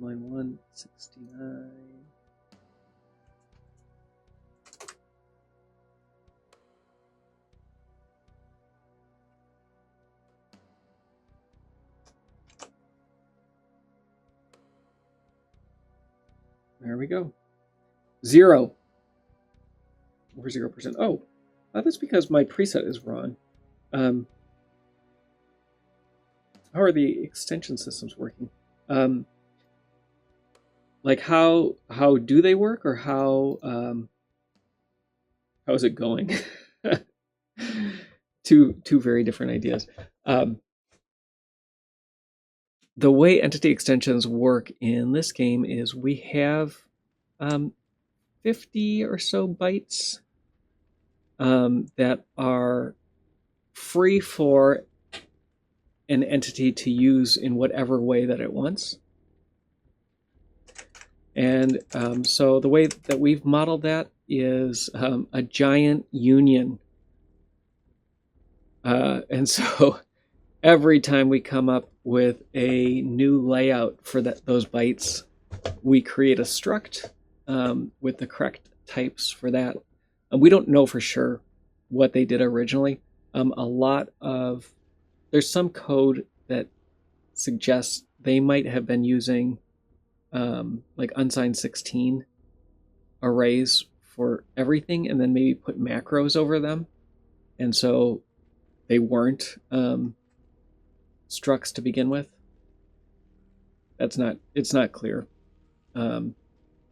Line 169. There we go. 0. Over 0%. Oh, that's because my preset is wrong. How are the extension systems working? Like how do they work, or how is it going? Two very different ideas. The way entity extensions work in this game is we have 50 or so bytes that are free for an entity to use in whatever way that it wants. And so the way that we've modeled that is a giant union. And so every time we come up with a new layout for those bytes, we create a struct with the correct types for that. And we don't know for sure what they did originally. There's some code that suggests they might have been using like unsigned 16 arrays for everything, and then maybe put macros over them. And so they weren't structs to begin with. It's not clear. But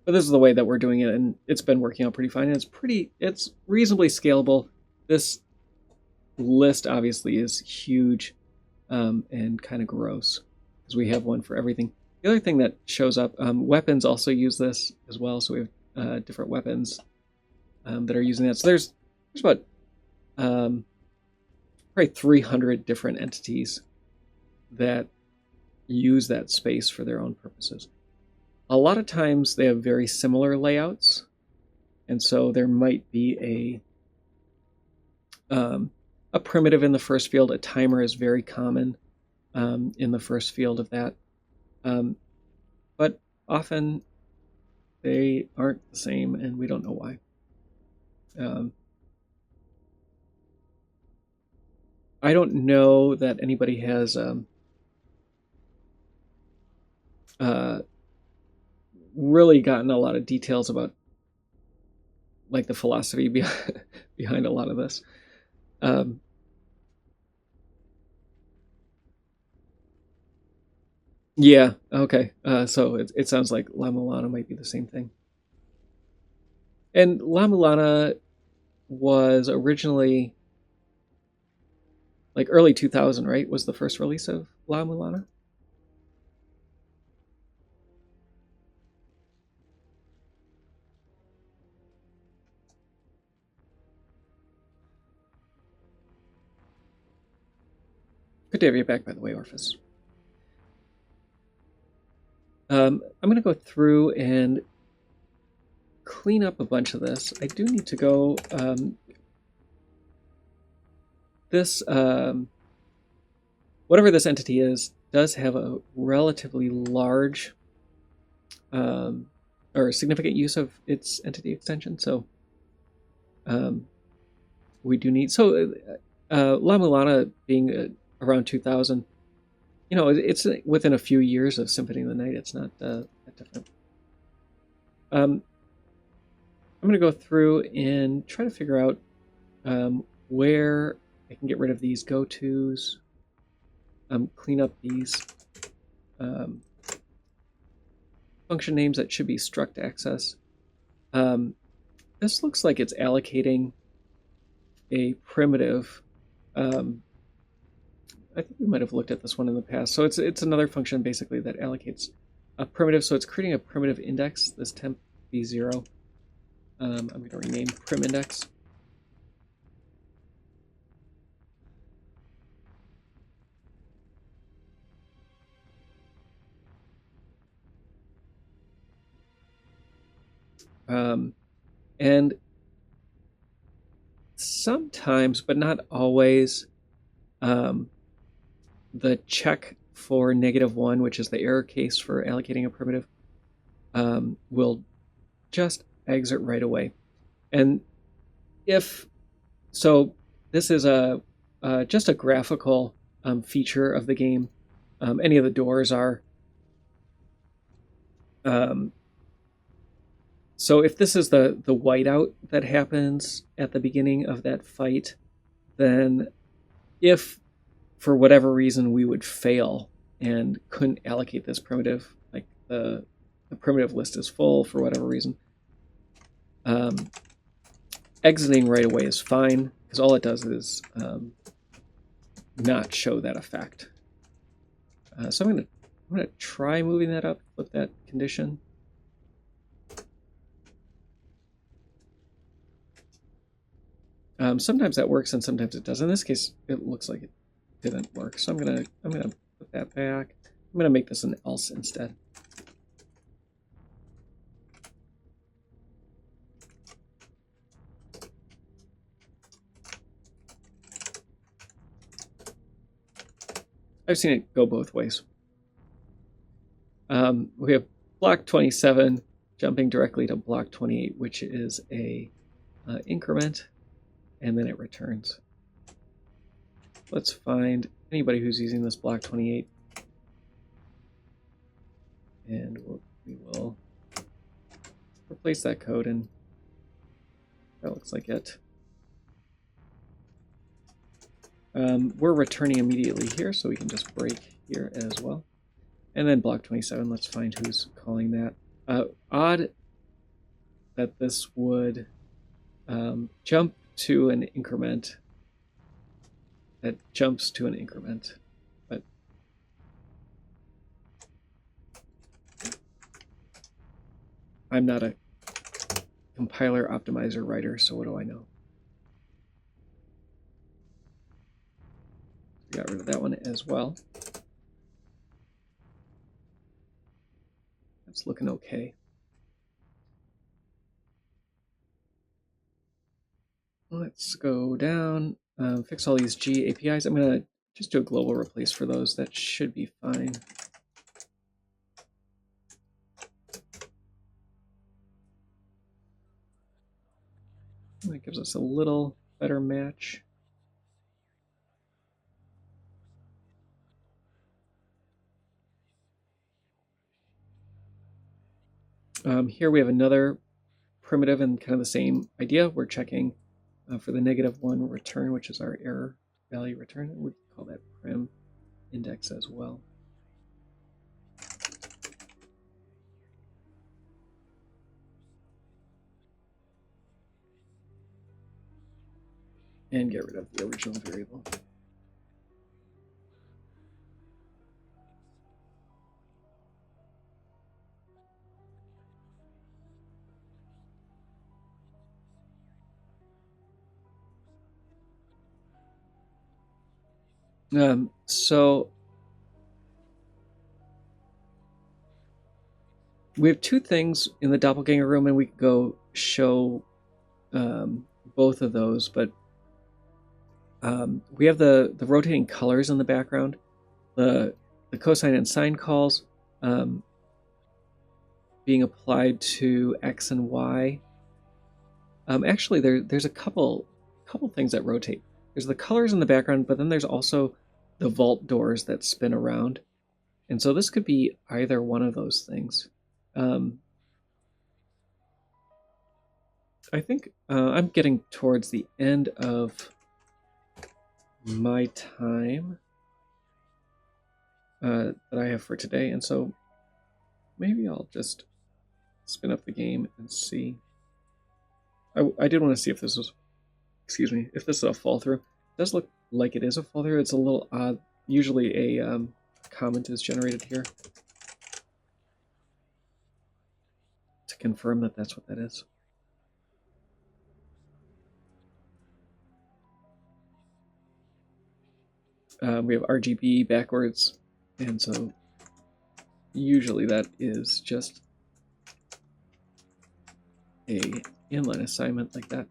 this is the way that we're doing it, and it's been working out pretty fine. And it's reasonably scalable. This list obviously is huge and kind of gross because we have one for everything. The other thing that shows up, weapons also use this as well. So we have different weapons that are using that. So there's about probably 300 different entities that use that space for their own purposes. A lot of times they have very similar layouts, and so there might be a primitive in the first field. A timer is very common in the first field of that, but often they aren't the same, and we don't know why. I don't know that anybody has really gotten a lot of details about like the philosophy behind a lot of this. Yeah, okay. So it sounds like La Mulana might be the same thing. And La Mulana was originally like early 2000, right? Was the first release of La Mulana? Good to have you back, by the way, Orpheus. I'm going to go through and clean up a bunch of this. I do need to go... whatever this entity is, does have a relatively large or significant use of its entity extension. So we do need... So La Mulana being around 2000, you know, it's within a few years of Symphony of the Night. It's not that different. I'm going to go through and try to figure out where I can get rid of these go-tos, clean up these function names that should be struct access. This looks like it's allocating a primitive. I think we might have looked at this one in the past. So it's another function basically that allocates a primitive. So it's creating a primitive index, this temp v0. I'm going to rename prim index. And sometimes, but not always, the check for -1, which is the error case for allocating a primitive, will just exit right away. And if so, this is just a graphical feature of the game. Any of the doors are. So if this is the whiteout that happens at the beginning of that fight, then if for whatever reason we would fail and couldn't allocate this primitive, like the primitive list is full for whatever reason, exiting right away is fine, because all it does is not show that effect. So I'm gonna try moving that up, flip that condition. Sometimes that works and sometimes it doesn't. In this case, it looks like it didn't work. So I'm gonna put that back. I'm gonna make this an else instead. I've seen it go both ways. We have block 27 jumping directly to block 28, which is a increment, and then it returns. Let's find anybody who's using this block 28, and we will replace that code, and that looks like it. We're returning immediately here, so we can just break here as well. And then block 27, let's find who's calling that. Odd that this would jump to an increment that jumps to an increment, but I'm not a compiler optimizer writer, so what do I know? got rid of that one as well. That's looking okay. Let's go down, fix all these G APIs. I'm going to just do a global replace for those. That should be fine. That gives us a little better match. Here we have another primitive and kind of the same idea. We're checking for the -1 return, which is our error value return. We can call that prim index as well. And get rid of the original variable. So we have two things in the Doppelgänger room, and we could go show both of those, but we have the rotating colors in the background, the cosine and sine calls being applied to X and Y. Actually, there's a couple things that rotate. There's the colors in the background, but then there's also the vault doors that spin around. And so this could be either one of those things. I think I'm getting towards the end of my time that I have for today, and so maybe I'll just spin up the game and see. I did want to see if this was, excuse me, if this is a fall through. It does look like it is a fall through. It's a little odd. Usually a comment is generated here to confirm that that's what that is. We have RGB backwards, and so usually that is just a inline assignment like that.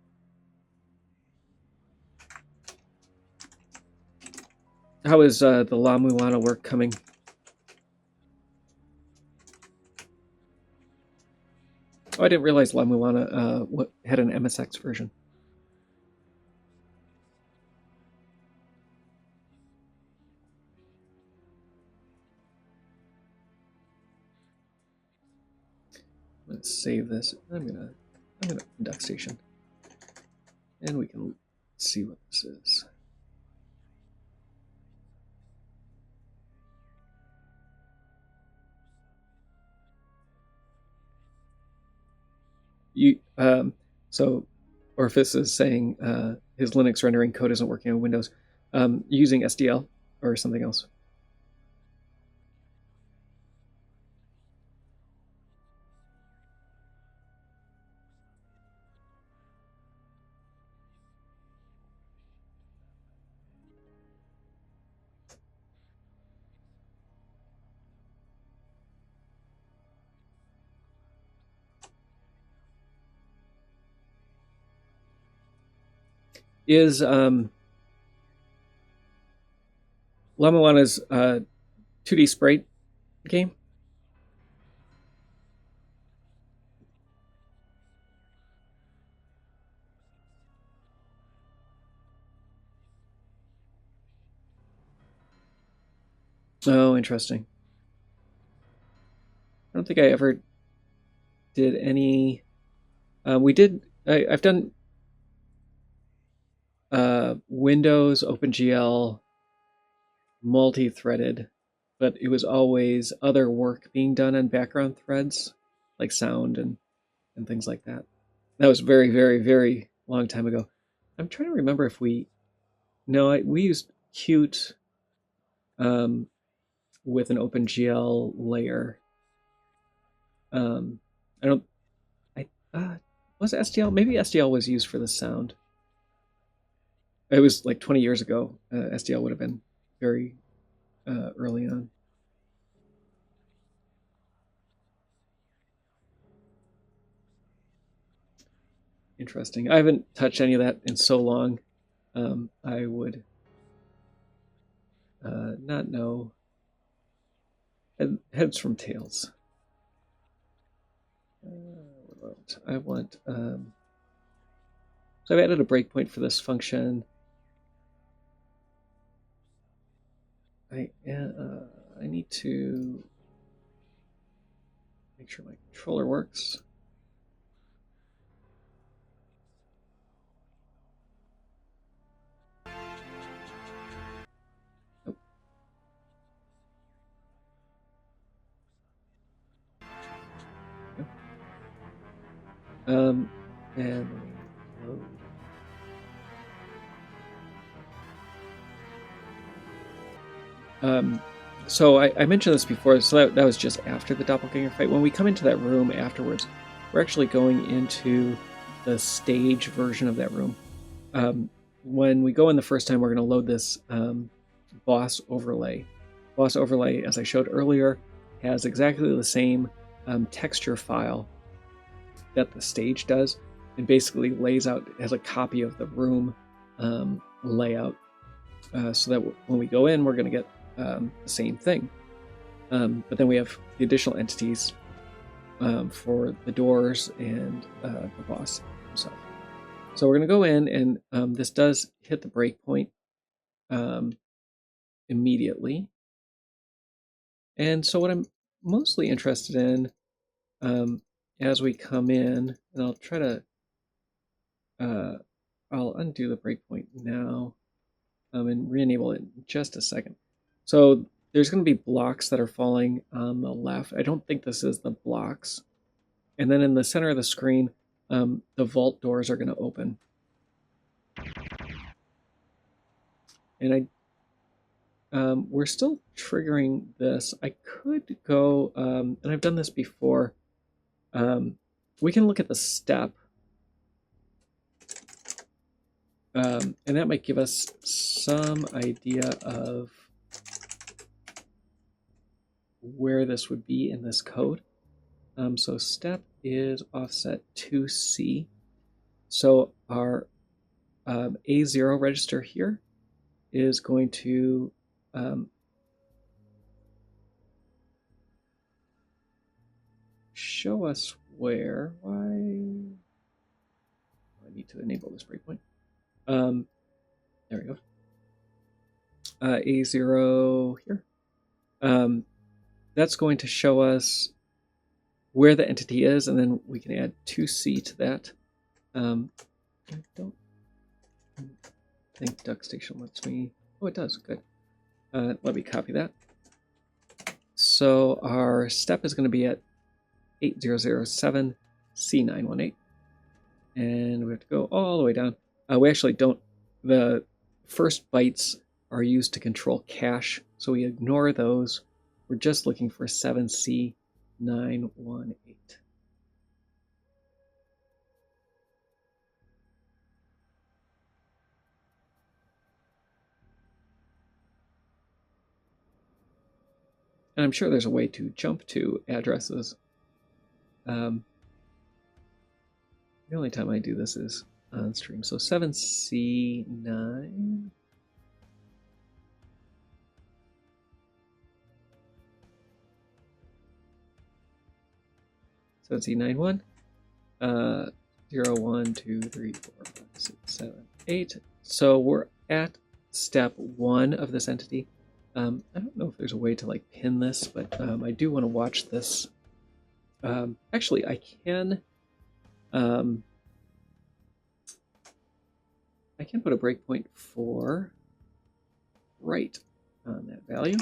How is the La Mulana work coming? Oh, I didn't realize La Mulana had an MSX version. Let's save this. I'm gonna index station, and we can see what this is. So Orphis is saying his Linux rendering code isn't working on Windows, using SDL or something else. Is La Mulana's 2D sprite game? Oh, interesting. I don't think I ever did any. We did. I've done Windows OpenGL multi-threaded, but it was always other work being done on background threads, like sound and things like that. That was very, very, very long time ago. I'm trying to remember if we. No, we used Qt with an OpenGL layer. I don't. Was SDL? Maybe SDL was used for the sound. It was like 20 years ago. SDL would have been very early on. Interesting. I haven't touched any of that in so long. I would not know. Heads from tails. I want. So I've added a breakpoint for this function. I need to make sure my controller works. And load. So I mentioned this before, so that was just after the Doppelganger fight. When we come into that room afterwards, we're actually going into the stage version of that room. When we go in the first time, we're going to load this boss overlay. Boss overlay, as I showed earlier, has exactly the same texture file that the stage does, and basically lays out as a copy of the room layout, so that when we go in, we're going to get the same thing. But then we have the additional entities for the doors and the boss himself. So we're going to go in, and this does hit the breakpoint immediately. And so what I'm mostly interested in as we come in, and I'll try to, I'll undo the breakpoint now and re-enable it in just a second. So there's going to be blocks that are falling on the left. I don't think this is the blocks. And then in the center of the screen, the vault doors are going to open. And we're still triggering this. I could go, and I've done this before. We can look at the step. And that might give us some idea of where this would be in this code. So step is offset 2C. So our A0 register here is going to show us where. Why? I need to enable this breakpoint. There we go. A0 here. That's going to show us where the entity is, and then we can add 2C to that. I don't think DuckStation lets me. Oh, it does. Good. Let me copy that. So our step is going to be at 8007 C918. And we have to go all the way down. We actually don't. The first bytes are used to control cache, so we ignore those. We're just looking for 7C918. And I'm sure there's a way to jump to addresses. The only time I do this is on stream. So 7C9. So it's E91, 0, 1, 2, 3, 4, 5, 6, 7, 8. So we're at step 1 of this entity. I don't know if there's a way to like pin this, but I do want to watch this. Actually, I can put a breakpoint for right on that value.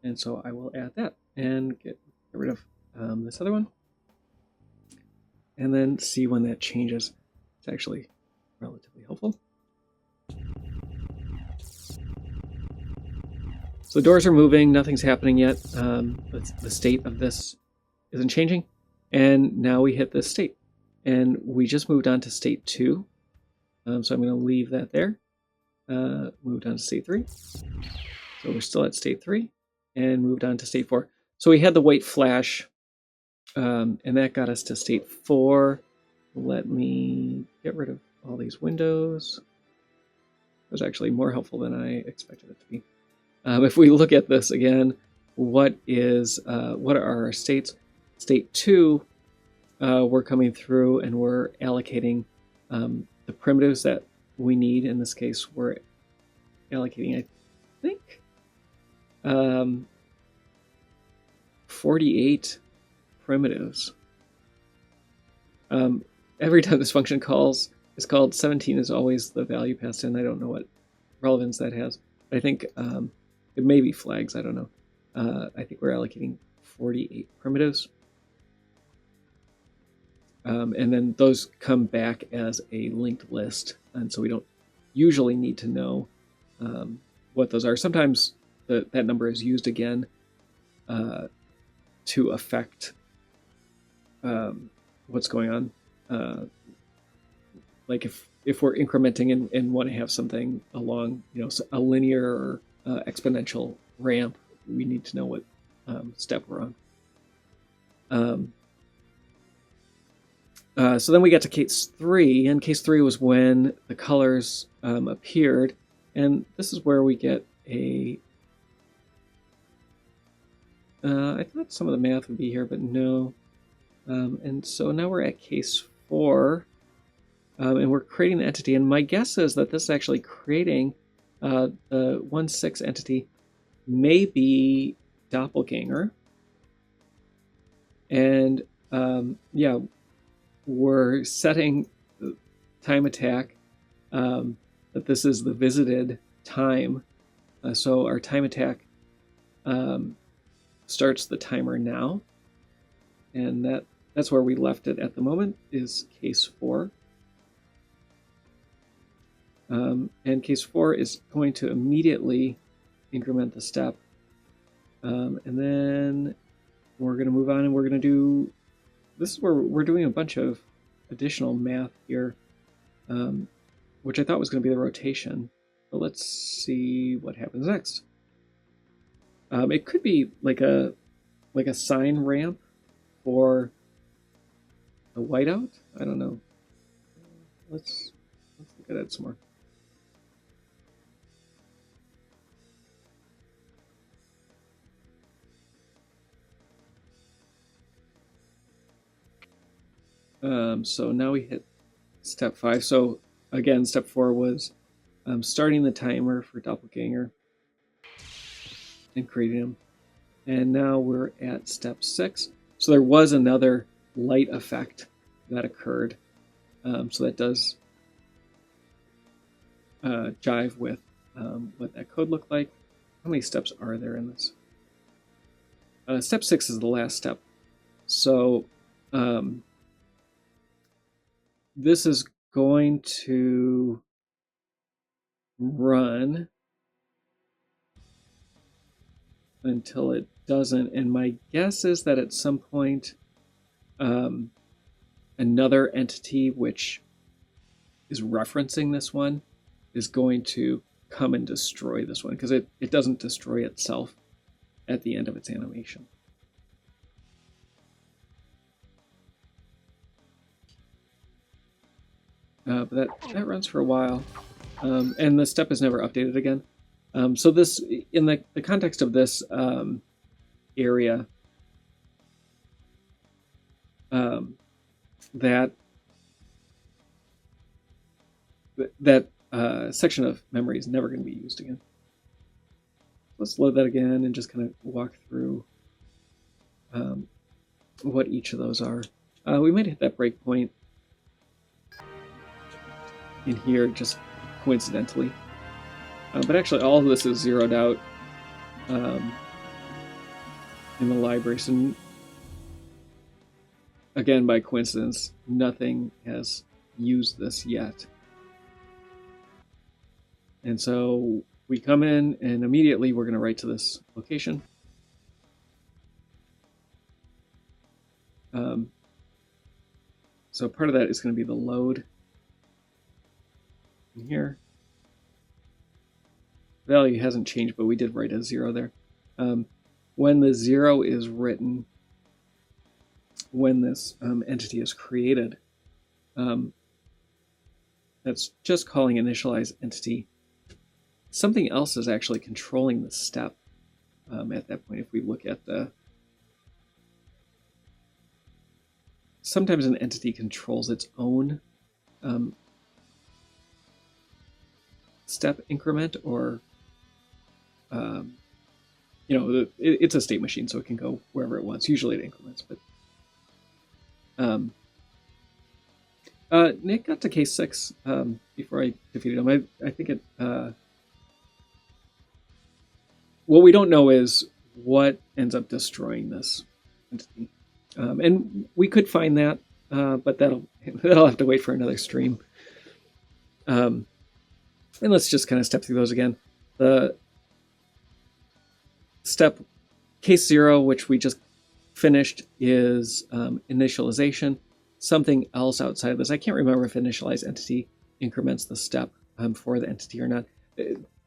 And so I will add that and get rid of this other one, and then see when that changes. It's actually relatively helpful. So the doors are moving, nothing's happening yet. The state of this isn't changing, and now we hit this state, and we just moved on to state 2. So I'm going to leave that there, moved on to state 3. So we're still at state 3 and moved on to state 4. So we had the white flash, and that got us to state 4. Let me get rid of all these windows. It was actually more helpful than I expected it to be. If we look at this again, what are our states? State 2, we're coming through and we're allocating the primitives that we need. In this case, we're allocating, I think, 48 primitives. Every time this function is called, 17 is always the value passed in. I don't know what relevance that has. I think it may be flags. I don't know. I think we're allocating 48 primitives. And then those come back as a linked list. And so we don't usually need to know what those are. Sometimes that number is used again to affect what's going on. Like if we're incrementing and want to have something along, a linear or exponential ramp, we need to know what step we're on. So then we got to case 3, and case 3 was when the colors appeared, and this is where we get a... I thought some of the math would be here, but no. And so now we're at case 4, and we're creating the entity, and my guess is that this is actually creating the 1.6 entity may be Doppelgänger, and yeah, we're setting the time attack that this is the visited time. So our time attack starts the timer now, and that's where we left it at the moment, is case 4. And case 4 is going to immediately increment the step, and then we're going to move on, and we're going to do... This is where we're doing a bunch of additional math here, which I thought was going to be the rotation. But let's see what happens next. It could be like a sine ramp for a whiteout. I don't know. Let's look at it some more. So now we hit step 5. So again, step 4 was starting the timer for Doppelganger and creating them. And now we're at step 6. So there was another light effect that occurred. So that does jive with what that code looked like. How many steps are there in this? Step 6 is the last step. So this is going to run until it doesn't, and my guess is that at some point another entity which is referencing this one is going to come and destroy this one, because it doesn't destroy itself at the end of its animation. But that runs for a while, and the step is never updated again. So this, in the context of this area, that section of memory is never going to be used again. Let's load that again and just kind of walk through what each of those are. We might hit that breakpoint in here just coincidentally. But actually all of this is zeroed out in the library. So again, by coincidence, nothing has used this yet. And so we come in and immediately we're going to write to this location. So part of that is going to be the load in here. value hasn't changed, but we did write a 0 there. When the 0 is written, when this entity is created, that's just calling initialize entity. Something else is actually controlling the step at that point. If we look at sometimes an entity controls its own step increment, or it's a state machine, so it can go wherever it wants. Usually it increments, but Nick got to case 6 before I defeated him. I think it. What we don't know is what ends up destroying this entity, and we could find that, but that'll have to wait for another stream. And let's just kind of step through those again. The step case 0, which we just finished, is initialization. Something else outside of this, I can't remember if initialize entity increments the step for the entity or not.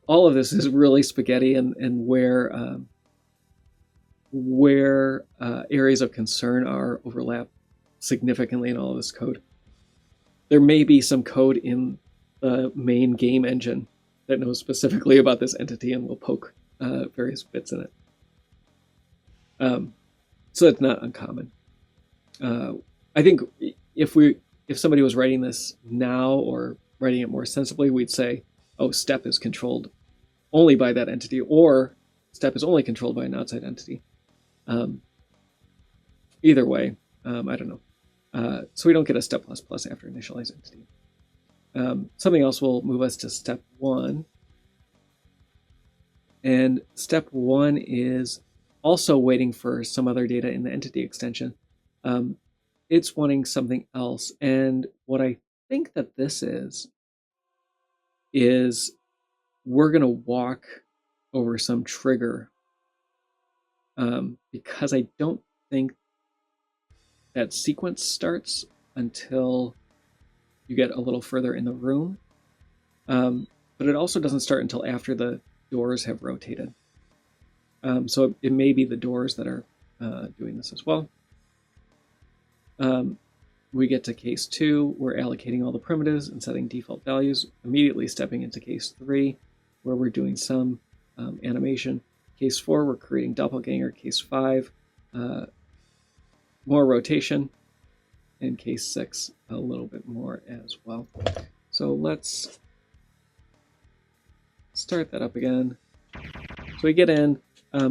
All of this is really spaghetti, and where areas of concern are overlap significantly in all of this code. There may be some code in the main game engine that knows specifically about this entity and will poke various bits in it. So it's not uncommon. I think if somebody was writing this now or writing it more sensibly, we'd say, oh, step is controlled only by that entity, or step is only controlled by an outside entity. Either way, I don't know. So we don't get a step plus plus after initialize entity. Something else will move us to step 1. And step 1 is also waiting for some other data in the entity extension. It's wanting something else. And what I think that this is we're going to walk over some trigger, because I don't think that sequence starts until you get a little further in the room. But it also doesn't start until after the doors have rotated. So it may be the doors that are doing this as well. We get to case 2, we're allocating all the primitives and setting default values, immediately stepping into case 3, where we're doing some animation. Case 4, we're creating Doppelganger. Case 5, more rotation. And case 6, a little bit more as well. So let's start that up again. So we get in.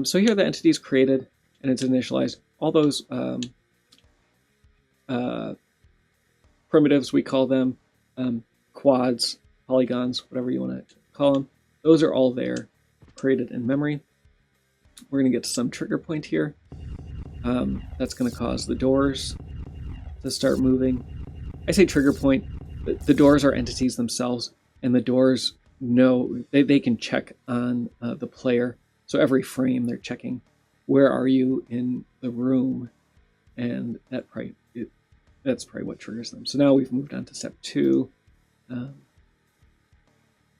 So here the entity is created and it's initialized. All those primitives, we call them quads, polygons, whatever you want to call them. Those are all there, created in memory. We're going to get to some trigger point here. That's going to cause the doors to start moving. I say trigger point. The doors are entities themselves, and the doors know they can check on the player. So every frame they're checking, where are you in the room, and that's probably what triggers them. So now we've moved on to step 2,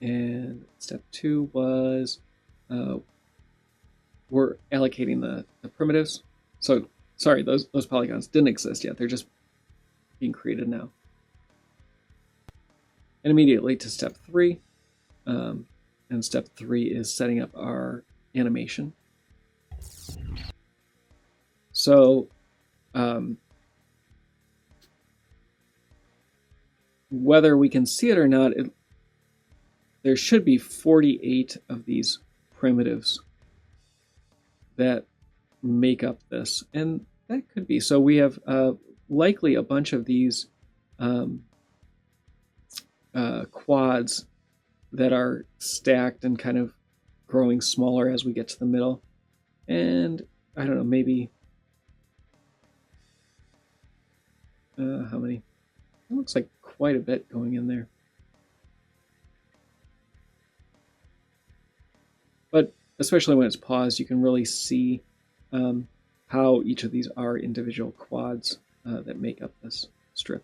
and step 2 was we're allocating the primitives. So sorry, those polygons didn't exist yet. They're just being created now. And immediately to step 3, and step 3 is setting up our animation. So whether we can see it or not, there should be 48 of these primitives that make up this, and that could be. So we have likely a bunch of these quads that are stacked and kind of growing smaller as we get to the middle. And I don't know, maybe how many? It looks like quite a bit going in there. But especially when it's paused, you can really see how each of these are individual quads that make up this strip.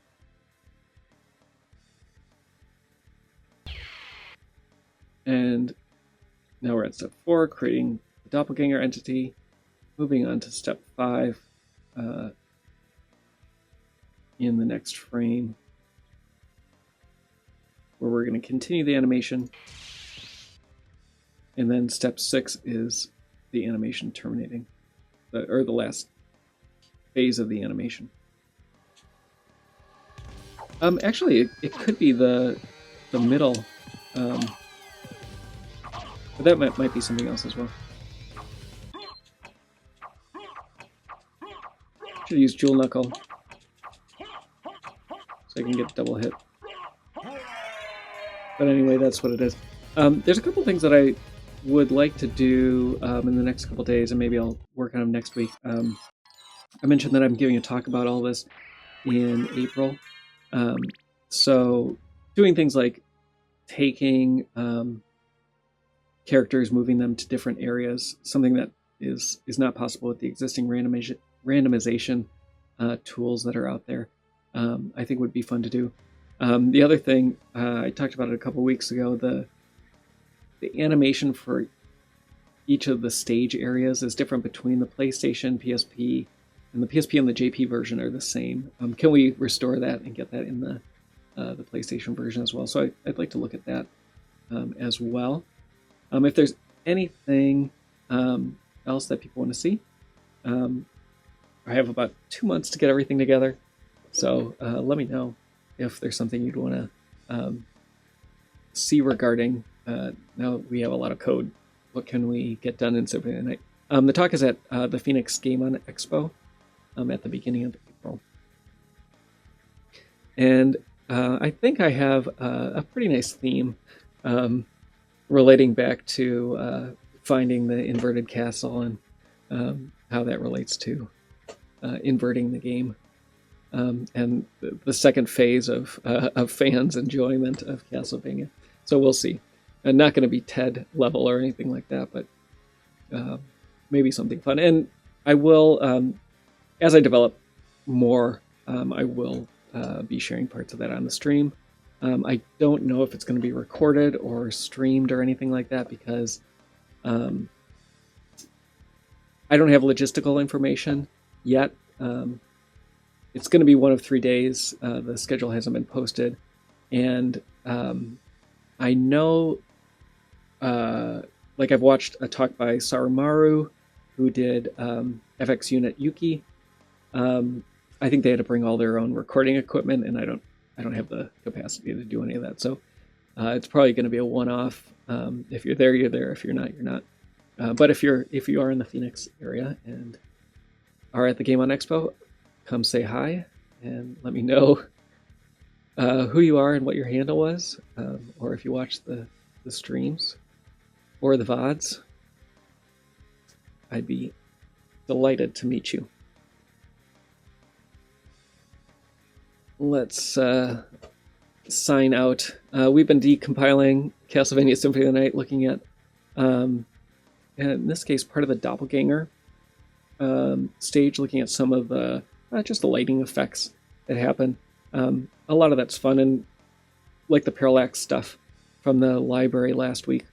And Now we're at step 4, creating the Doppelganger entity. Moving on to step 5 in the next frame, where we're going to continue the animation. And then step 6 is the animation terminating, or the last phase of the animation. Actually, it could be the middle, but that might be something else as well. Should use Jewel Knuckle so I can get double hit. But anyway, that's what it is. There's a couple things that I would like to do in the next couple days, and maybe I'll work on them next week. I mentioned that I'm giving a talk about all this in April. So doing things like taking characters, moving them to different areas, something that is not possible with the existing randomization tools that are out there, I think would be fun to do. The other thing, I talked about it a couple weeks ago, the animation for each of the stage areas is different between the PlayStation, PSP, and the PSP and the JP version are the same. Can we restore that and get that in the PlayStation version as well? So I'd like to look at that as well. If there's anything else that people want to see, I have about 2 months to get everything together. So let me know if there's something you'd want to see regarding, now we have a lot of code, what can we get done in Symphony of the Night? The talk is at the Phoenix Game On Expo at the beginning of April. And I think I have a pretty nice theme relating back to finding the inverted castle and how that relates to inverting the game. And the second phase of fans' enjoyment of Castlevania. So we'll see. And not going to be TED level or anything like that, but maybe something fun. And I will, as I develop more, I will be sharing parts of that on the stream. I don't know if it's going to be recorded or streamed or anything like that because I don't have logistical information yet. It's going to be one of 3 days. The schedule hasn't been posted. And I know, like I've watched a talk by Sarumaru, who did FX Unit Yuki. I think they had to bring all their own recording equipment, and I don't have the capacity to do any of that. So it's probably going to be a one-off. If you're there, you're there. If you're not, you're not. But if you are in the Phoenix area and are at the Game On Expo, come say hi and let me know who you are and what your handle was, or if you watch the streams or the VODs. I'd be delighted to meet you. Let's sign out. We've been decompiling Castlevania Symphony of the Night, looking at, in this case, part of the Doppelgänger stage, looking at some of the just the lighting effects that happen. A lot of that's fun, and like the parallax stuff from the library last week.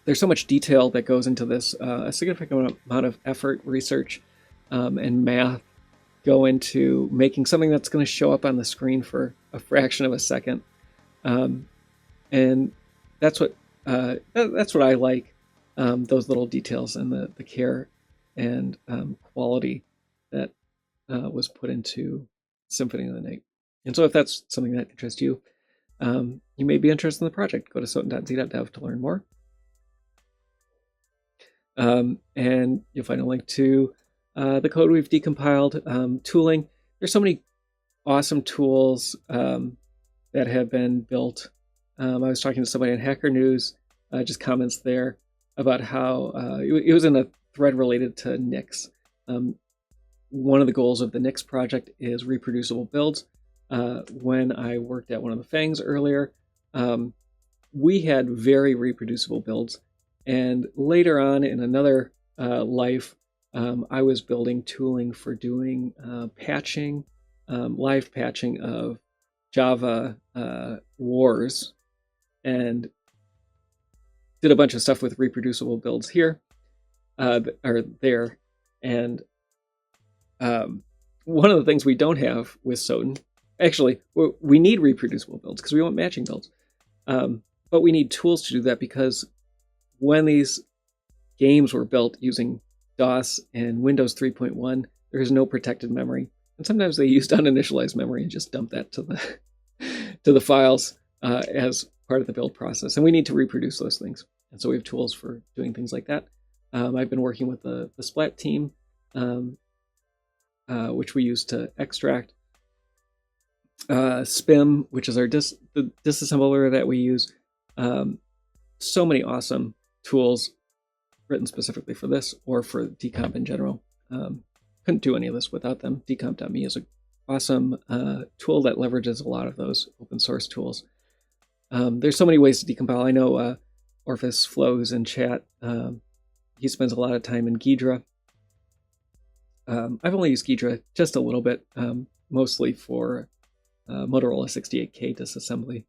There's so much detail that goes into this. A significant amount of effort, research, and math go into making something that's going to show up on the screen for a fraction of a second. And that's what I like, those little details and the care and quality that was put into Symphony of the Night. And so if that's something that interests you, you may be interested in the project. Go to soten.z.dev to learn more. And you'll find a link to the code we've decompiled, tooling. There's so many awesome tools that have been built. I was talking to somebody on Hacker News, just comments there about how it was in a thread related to Nix. One of the goals of the Nix project is reproducible builds. When I worked at one of the Fangs earlier, we had very reproducible builds. And later on in another life, I was building tooling for doing patching, live patching of Java wars. And did a bunch of stuff with reproducible builds here, or there, and one of the things we don't have with Soten, actually, we need reproducible builds because we want matching builds, but we need tools to do that because when these games were built using DOS and Windows 3.1, there is no protected memory, and sometimes they used uninitialized memory and just dumped that to the files as part of the build process, and we need to reproduce those things, and so we have tools for doing things like that. I've been working with the Splat team, which we use to extract. SPIM, which is the disassembler that we use. So many awesome tools written specifically for this or for decomp in general. Couldn't do any of this without them. Decomp.me is an awesome tool that leverages a lot of those open source tools. There's so many ways to decompile. I know Orphis Flows in chat. He spends a lot of time in Ghidra. I've only used Ghidra just a little bit, mostly for Motorola 68K disassembly,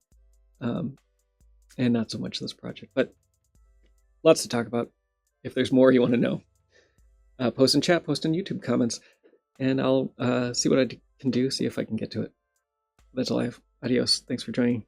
and not so much this project, but lots to talk about. If there's more you want to know, post in chat, post in YouTube comments, and I'll see what I can do, see if I can get to it. That's all I have. Adios. Thanks for joining.